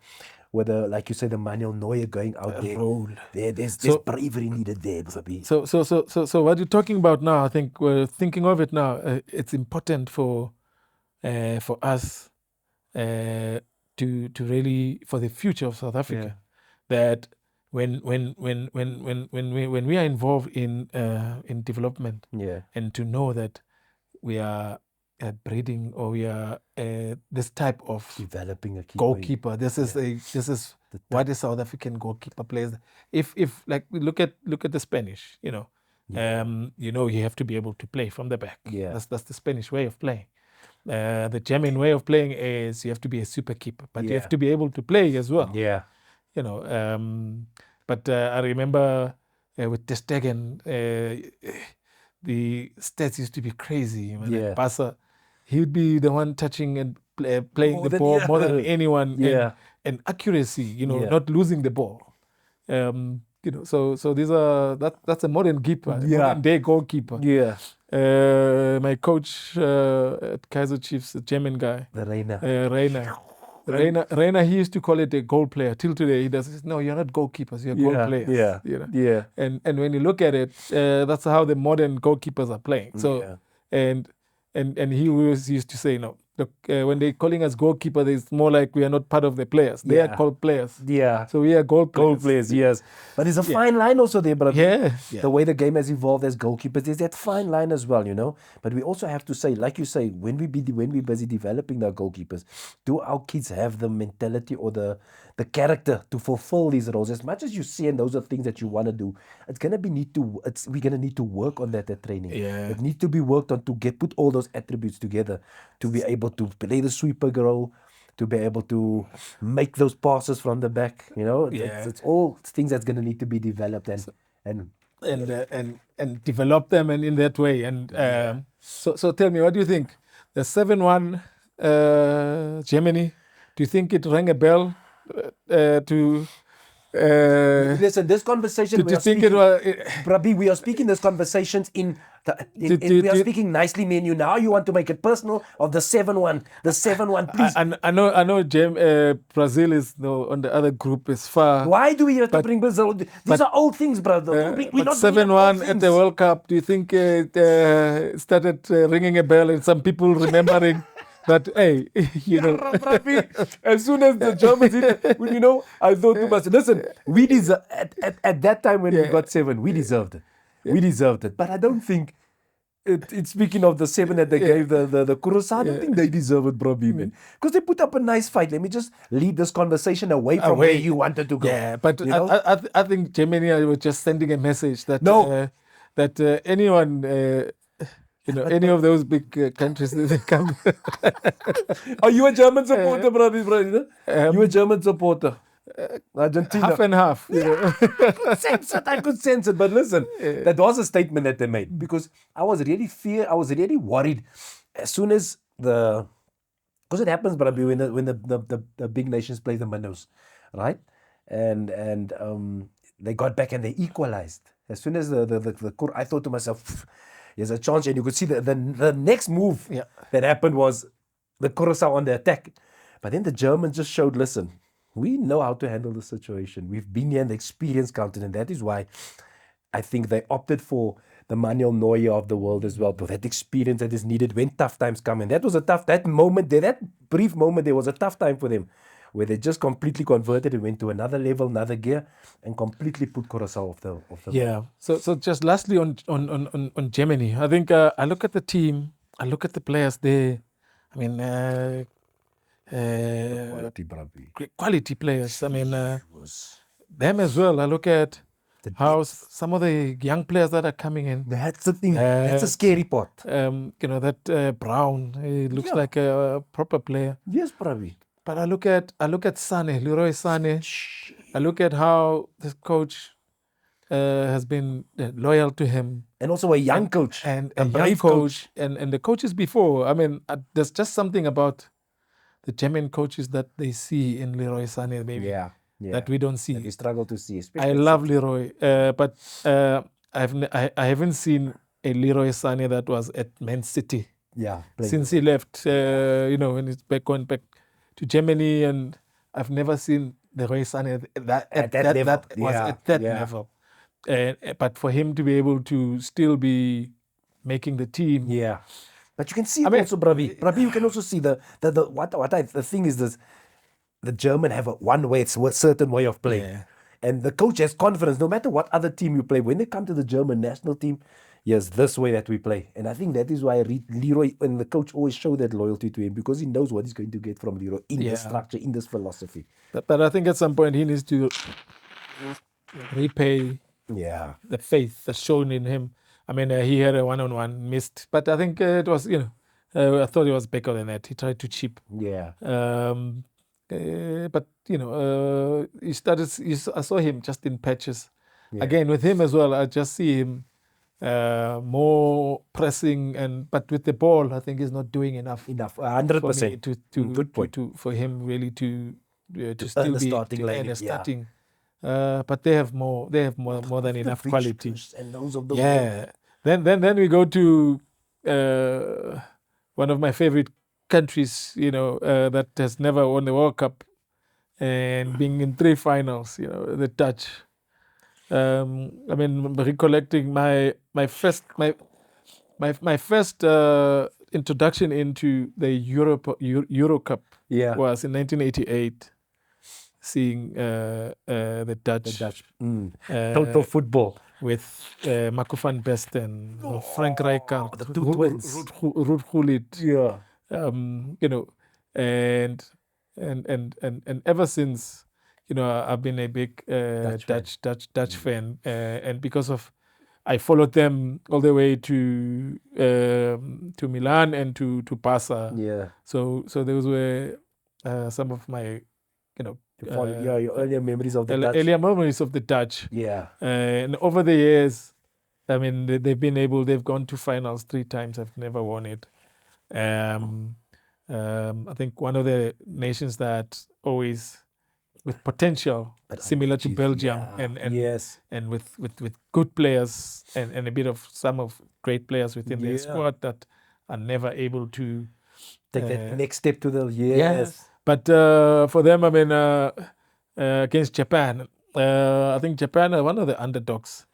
like you say, the Manuel Neuer going out there, role. there's bravery needed there, Brabi. So what you're talking about now, I think we're thinking of it now. It's important for us to really, for the future of South Africa, that when we are involved in development, and to know that we are breeding, or we are this type of developing a goalkeeper. This is what the South African goalkeeper plays. If like we look at the Spanish, you have to be able to play from the back. That's the Spanish way of playing. The German way of playing is you have to be a super keeper, but you have to be able to play as well. But I remember with Ter Stegen, the stats used to be crazy. Like Barca, he would be the one touching and playing the ball more than anyone, and accuracy, not losing the ball. So these are that's a modern keeper, modern day goalkeeper. My coach at Kaizer Chiefs, the German guy, Reina, he used to call it a goal player. Till today, he does. No, you're not goalkeepers. You're goal players. And when you look at it, that's how the modern goalkeepers are playing. So and he always used to say, no, look, when they're calling us goalkeeper, it's more like we are not part of the players. They are called players. So we are goal players. Goal players, yes. But there's a fine line also there, brother. The way the game has evolved as goalkeepers, there's that fine line as well, But we also have to say, like you say, when we're busy developing our goalkeepers, do our kids have the mentality or the character to fulfill these roles? As much as you see, and those are things that you want to do, we're gonna need to work on that at training. It needs to be worked on to put all those attributes together to be able to play the sweeper role, to be able to make those passes from the back. It's all things that's gonna need to be developed and develop them, and in that way. And so tell me, what do you think? The 7-1 Germany, do you think it rang a bell to listen, this conversation we are speaking this conversations we are speaking nicely, me and you. Now you want to make it personal of the 7-1, please. I know Brazil is on the other group is far. Why do we have to bring Brazil? These are old things, brother. We're not 7-1 at the World Cup. Do you think it started ringing a bell and some people remembering? But hey, as soon as the Germans hit, I thought to myself, listen, we deserve at that time when we got 7, we deserved it. We deserved it. But I don't think it's speaking of the 7 that they gave the Curacao, I don't think they deserve it, bro, man. Because they put up a nice fight. Let me just lead this conversation away from where you wanted to go. Yeah, but I think Germany was just sending a message that that anyone. Any of those big countries that they come. Are you a German supporter, brother? You a German supporter? Argentina. Half and half. I could sense it. But listen, that was a statement that they made, because I was really worried as soon as because it happens, brother, when the big nations play the minnows, right? And they got back and they equalized. As soon as I thought to myself, there's a chance, and you could see the next move that happened was the Curacao on the attack. But then the Germans just showed, listen, we know how to handle the situation. We've been here, and the experience counted, and that is why I think they opted for the Manuel Neuer of the world as well, for that experience that is needed when tough times come. And that was that brief moment, there was a tough time for them, where they just completely converted and went to another level, another gear, and completely put Curacao off the So just lastly on Germany, I think I look at the team, I look at the players there. I mean, quality players. I mean, them as well. I look at how some of the young players that are coming in. That's the thing. That's a scary part. That Brown, he looks like a proper player. Yes, probably. But I look at Sané, Leroy Sané. I look at how this coach has been loyal to him. And also a young coach. And a young brave coach. And the coaches before. I mean, there's just something about the German coaches that they see in Leroy Sané, maybe. Yeah. That we don't see. That we struggle to see. I love Leroy, but I haven't seen a Leroy Sané that was at Man City. Yeah. Since he left, when he's going back to Germany, and I've never seen Leroy Sané at that level. That was at that level. But for him to be able to still be making the team. Yeah. But you can see also, Brabi, you can also see the thing is this: the German have one way, it's a certain way of playing. Yeah. And the coach has confidence, no matter what other team you play. When they come to the German national team, yes, this way that we play. And I think that is why Leroy and the coach always show that loyalty to him, because he knows what he's going to get from Leroy in this structure, in this philosophy. But I think at some point he needs to repay the faith that's shown in him. I mean, he had a one-on-one missed, but I think it was, I thought it was better than that. He tried to chip. Yeah. But he started. I saw him just in patches. Again with him as well. I just see him more pressing, but with the ball, I think he's not doing enough. 100%. Good point. For him really to still be starting. But they have more. They have more than enough quality. And those of the Then we go to one of my favorite countries, that has never won the World Cup, and being in 3 finals, the Dutch. I mean, recollecting my first introduction into the Euro Cup was in 1988. Seeing the Dutch. Total football. With Marco van Basten, Frank Rijkaard, the two twins. Ruud Gullit. Yeah. And ever since, I've been a big Dutch fan, and because of I followed them all the way to Milan and to Barca. Yeah. So those were some of my your earlier memories of the Dutch. Earlier memories of the Dutch. Yeah. And over the years, I mean, they've gone to finals 3 times. I've never won it. I think one of the nations that always with potential, similar to Belgium, and with good players and a bit of some of great players within their squad that are never able to take that next step to the But for them, I mean, against Japan, I think Japan are one of the underdogs.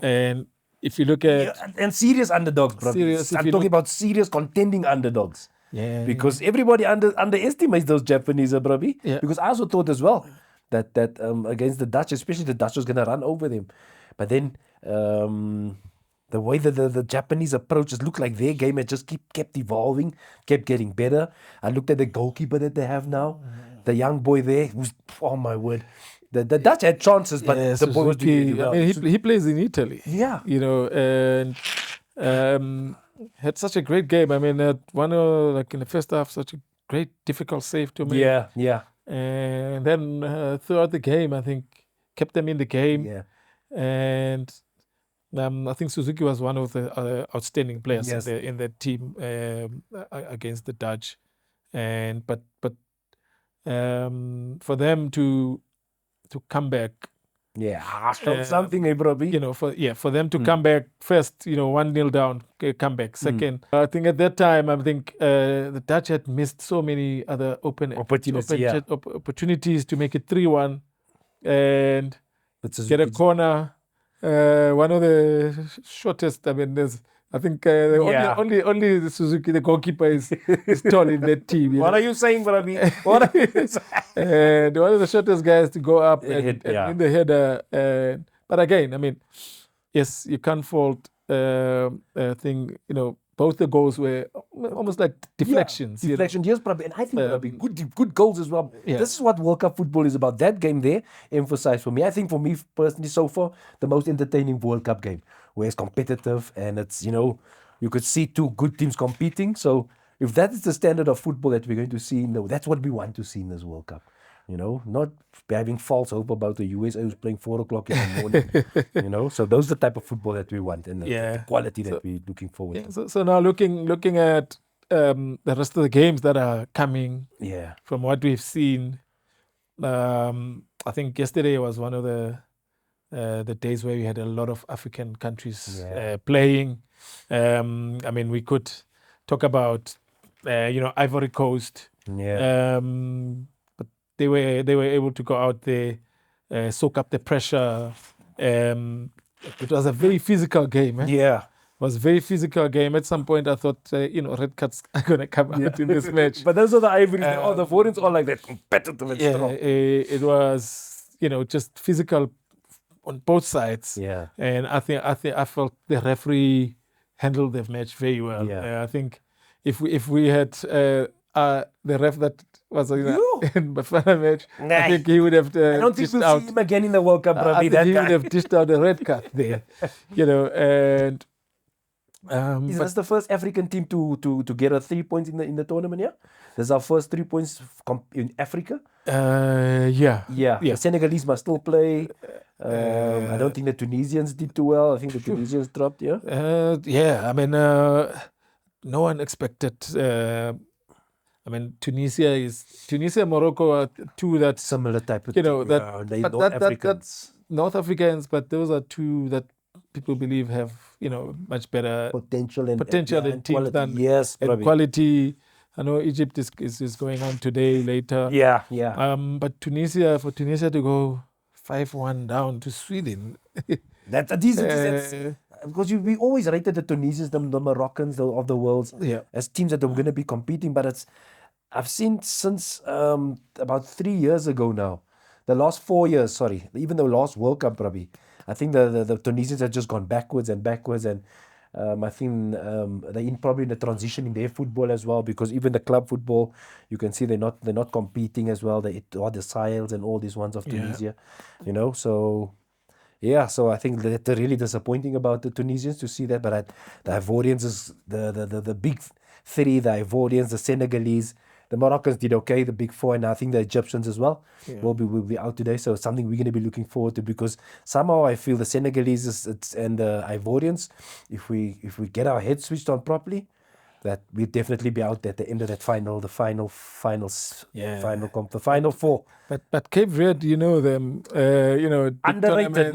And if you look at... and serious underdogs, bro. I'm talking about serious contending underdogs. Yeah. Because everybody underestimates those Japanese, bro. Yeah. Because I also thought as well that against the Dutch, especially the Dutch was going to run over them. But then... the way that the Japanese approaches looked like their game had just kept evolving, kept getting better. I looked at the goalkeeper that they have now, the young boy there, who's, oh my word. The Dutch had chances, but the boy was doing well. I mean, he plays in Italy. Yeah. And had such a great game. I mean, one like in the first half, such a great, difficult save to make. Yeah. And then throughout the game, I think, kept them in the game. Yeah. And... I think Suzuki was one of the outstanding players in the team against the Dutch, and but for them to come back, something, bro. For them to come back first, 1-0 down, come back second. I think at that time, the Dutch had missed so many other opportunities to make it 3-1, and get a corner. One of the shortest. I mean, only the Suzuki, the goalkeeper, is tall in that team. What are you saying, Brabi? What are you saying? And one of the shortest guys to go up and in the header. But again, I mean, yes, you can't fault thing. Both the goals were almost like deflections. Deflections, yes, Brabi. And I think Brabi, good goals as well. Yeah. This is what World Cup football is about. That game there emphasized for me. I think for me personally, so far, the most entertaining World Cup game, where it's competitive and it's, you could see 2 good teams competing. So if that is the standard of football that we're going to see, that's what we want to see in this World Cup. not having false hope about the USA who's playing 4 o'clock in the morning, so those are the type of football that we want and the quality that we're looking forward to. So now looking at the rest of the games that are coming, from what we've seen, I think yesterday was one of the days where we had a lot of African countries playing. I mean, we could talk about Ivory Coast. But they were able to go out there, soak up the pressure. It was a very physical game. It was a very physical game. At some point, I thought, red cards are going to come out in this match. But those are the Ivories. The Ivorians are like that competitive and strong. It was, just physical on both sides. And I felt the referee handled the match very well. I think if we had the ref that was in Bafana match, I think he would have. I don't think we'll see him again in the World Cup. I think he would have dished out a red card there, and. Is this the first African team to get a 3 points in the tournament? Yeah, this is our first 3 points in Africa. The Senegalese must still play. I don't think the Tunisians did too well. I think the Tunisians dropped. I mean, no one expected. I mean, Tunisia, Morocco are two that similar type of that's North Africans, but those are two that people believe have much better potential and teams than quality. I know Egypt is going on today later. But for Tunisia to go 5-1 down to Sweden, that's a decent. Because we always rated the Tunisians, the Moroccans of the world as teams that are going to be competing. But I've seen since about 3 years ago now, the last 4 years, sorry, even the last World Cup, probably, I think the Tunisians have just gone backwards. And I think they're probably in the transition in their football as well, because even the club football, you can see they're not competing as well. All the Sahels and all these ones of Tunisia, so. So I think that's really disappointing about the Tunisians to see that. But the Ivorians is the big three: the Ivorians, the Senegalese, the Moroccans did okay, the big four, and I think the Egyptians as well will be out today. So it's something we're going to be looking forward to, because somehow I feel the Senegalese and the Ivorians, if we get our heads switched on properly, that we'll definitely be out at the end of that the final four. But Cape Verde, them, underrated.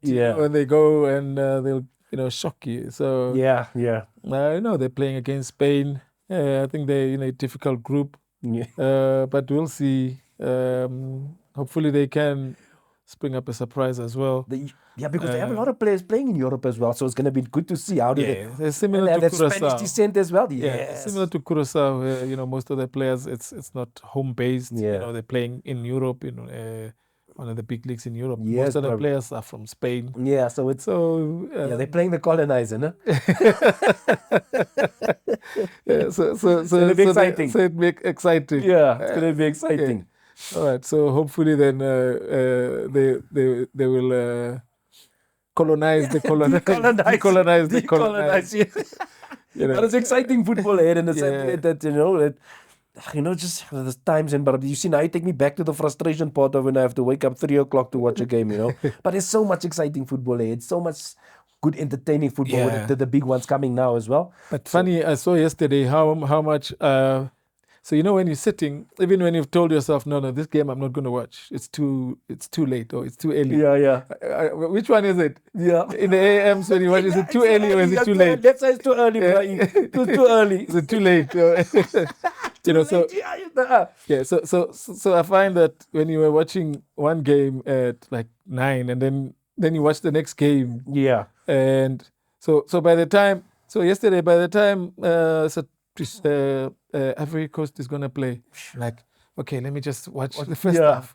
When they go and they'll shock you. So they're playing against Spain. I think they're in a difficult group. But we'll see. Hopefully they can spring up a surprise as well. Because they have a lot of players playing in Europe as well, so it's going to be good to see how they're similar to Curaçao. Spanish descent as well. Similar to Curaçao, where most of the players it's not home based. They're playing in Europe. One of the big leagues in Europe. Most of the players are from Spain. So they're playing the colonizer, no? So it's going to be exciting. So it makes exciting. It's going to be exciting. All right. So hopefully then they will colonize the colonized. Decolonize the colonized. But it's exciting football here, and it's that just the times, but you see, now you take me back to the frustration part of when I have to wake up 3 o'clock to watch a game, But there's so much exciting football here. It's so much good, entertaining football with the big ones coming now as well. But funny, I saw yesterday how much. So when you're sitting, even when you've told yourself, no, this game I'm not going to watch. It's too late or it's too early. Which one is it? In the AMs when you watch, is it too early or is it too late? Let's say it's too early, It's too early. Is it too late? So I find that when you were watching one game at like 9 and then you watch the next game. And so by the time, yesterday, by the time Ivory Coast is going to play, like, okay, let me just watch the first half,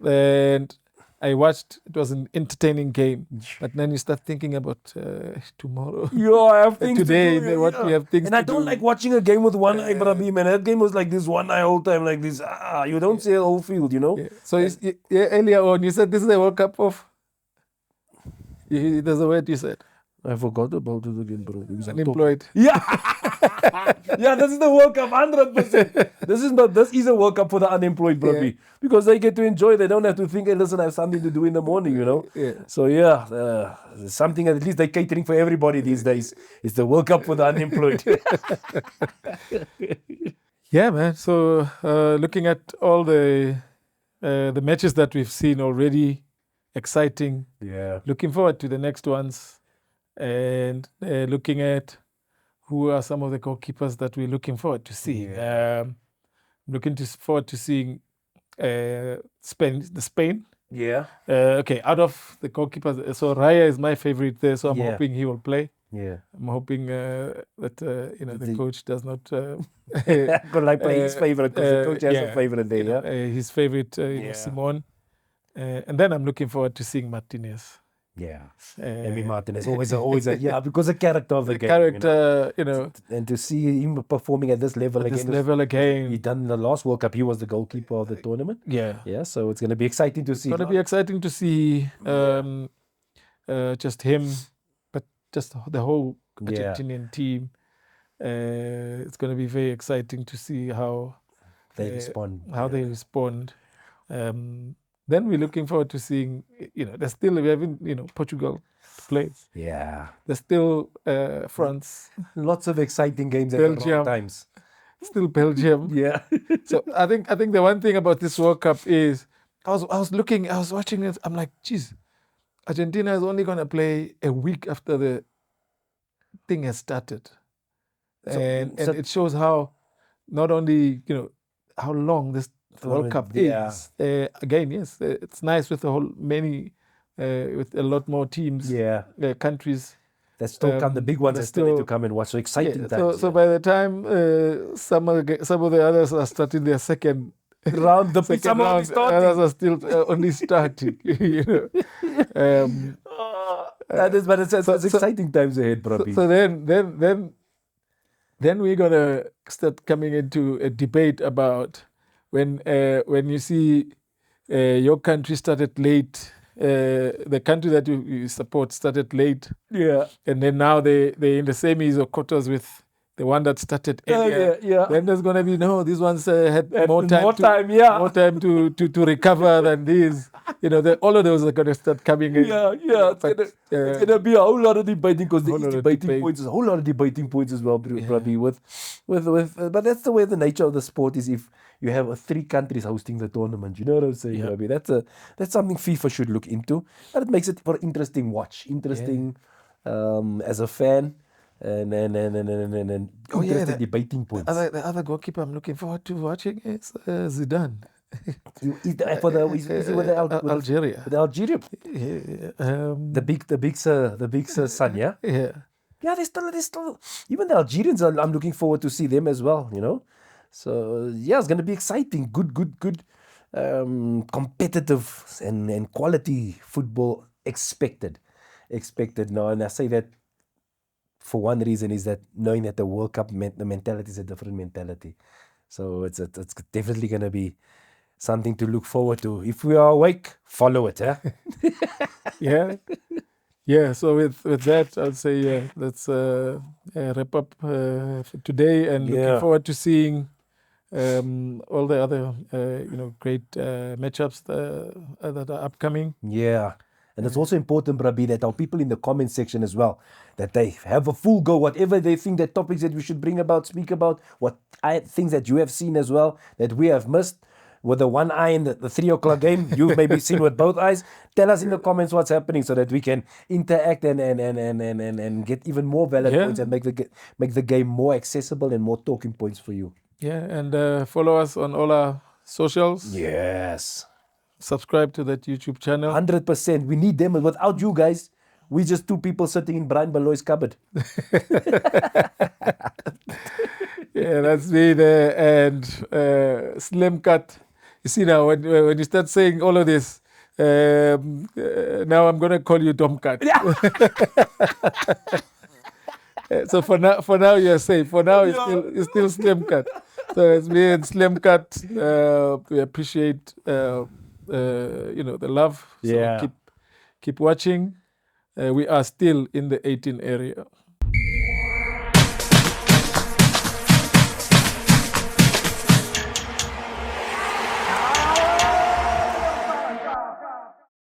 And I watched, it was an entertaining game, but then you start thinking about tomorrow. I have things today, to do. We have things and I don't like watching a game with one eye, Brahim, man. That game was like this one eye all time, like this. You don't see the whole field, So earlier on, you said this is a World Cup of... There's a word you said. I forgot about it again, bro. Unemployed. Yeah, this is the World Cup, 100%. This is a World Cup for the unemployed, bro. Because they get to enjoy. They don't have to think, hey, listen, I have something to do in the morning, you know. So yeah, something at least they're catering for everybody these days. It's the World Cup for the unemployed. Yeah, man. So looking at all the matches that we've seen already, exciting. Yeah. Looking forward to the next ones, and looking at who are some of the goalkeepers that we're looking forward to seeing. Forward to seeing Spain. Yeah. Okay, out of the goalkeepers, so Raya is my favorite there, so I'm hoping he will play. Yeah. I'm hoping that the coach does not play his favorite, because the coach has a favorite there. His favorite, Simon. And then I'm looking forward to seeing Martinez. Yeah, Emi Martinez always a because the character of the game. Character, and to see him performing at this level again. He done the last World Cup. He was the goalkeeper of the tournament. Yeah. So it's going to be exciting to see. It's going to be exciting to see just him, but just the whole Argentinian team. It's going to be very exciting to see how they respond. Then we're looking forward to seeing, there's still, we haven't, Portugal to play. Yeah. There's still France. Lots of exciting games at the wrong times. Still Belgium. Yeah. So I think the one thing about this World Cup is, I was watching it, I'm like, geez, Argentina is only going to play a week after the thing has started. And it shows how, not only, how long this World Cup is. Again, yes, it's nice with with a lot more teams, countries. That still come, the big ones are still to come and watch. So exciting times. So by the time some of the others are starting their second round, others are still only starting. It's exciting times ahead, probably. So then we're gonna start coming into a debate about when you see your country started late, the country that you support started late, and then now they're in the semis or quarters with the one that started earlier. Then there's gonna be these ones had more time to recover than these. All of those are gonna start coming in. It's gonna be a whole lot of debating, because there's a whole lot of debating points as well, probably with but that's the way the nature of the sport is. If you have 3 countries hosting the tournament, you know what I'm saying? I mean, that's something FIFA should look into, and it makes it for interesting watch, as a fan. And the debating points. The other goalkeeper I'm looking forward to watching is Zidane. Algeria. With Algeria. The big son, yeah? Yeah. Yeah, they're still even the Algerians I'm looking forward to see them as well, So it's gonna be exciting. Good competitive and quality football expected now. And I say that for one reason, is that knowing that the World Cup the mentality is a different mentality. So it's definitely going to be something to look forward to. If we are awake, follow it. Yeah. So with that, I'll say let's wrap up for today, and looking forward to seeing all the other great matchups that are upcoming. Yeah. And it's also important, Brabi, that our people in the comment section as well, that they have a full go, whatever they think, the topics that we should speak about, things that you have seen as well, that we have missed, with the one eye in the 3 o'clock game, you've maybe seen with both eyes. Tell us in the comments what's happening, so that we can interact and get even more valid points, and make the game more accessible and more talking points for you. Yeah, and follow us on all our socials. Yes. Subscribe to that YouTube channel. 100%. We need them. Without you guys, we just 2 people sitting in Brian Baloy's cupboard. Yeah, that's me there. And Slim Cat. You see now, when you start saying all of this, now I'm going to call you Dom Cat. So for now you're safe. For now it's still Slim Cat. So it's me and Slim Cat. We appreciate the love. So keep watching. We are still in the 18 area.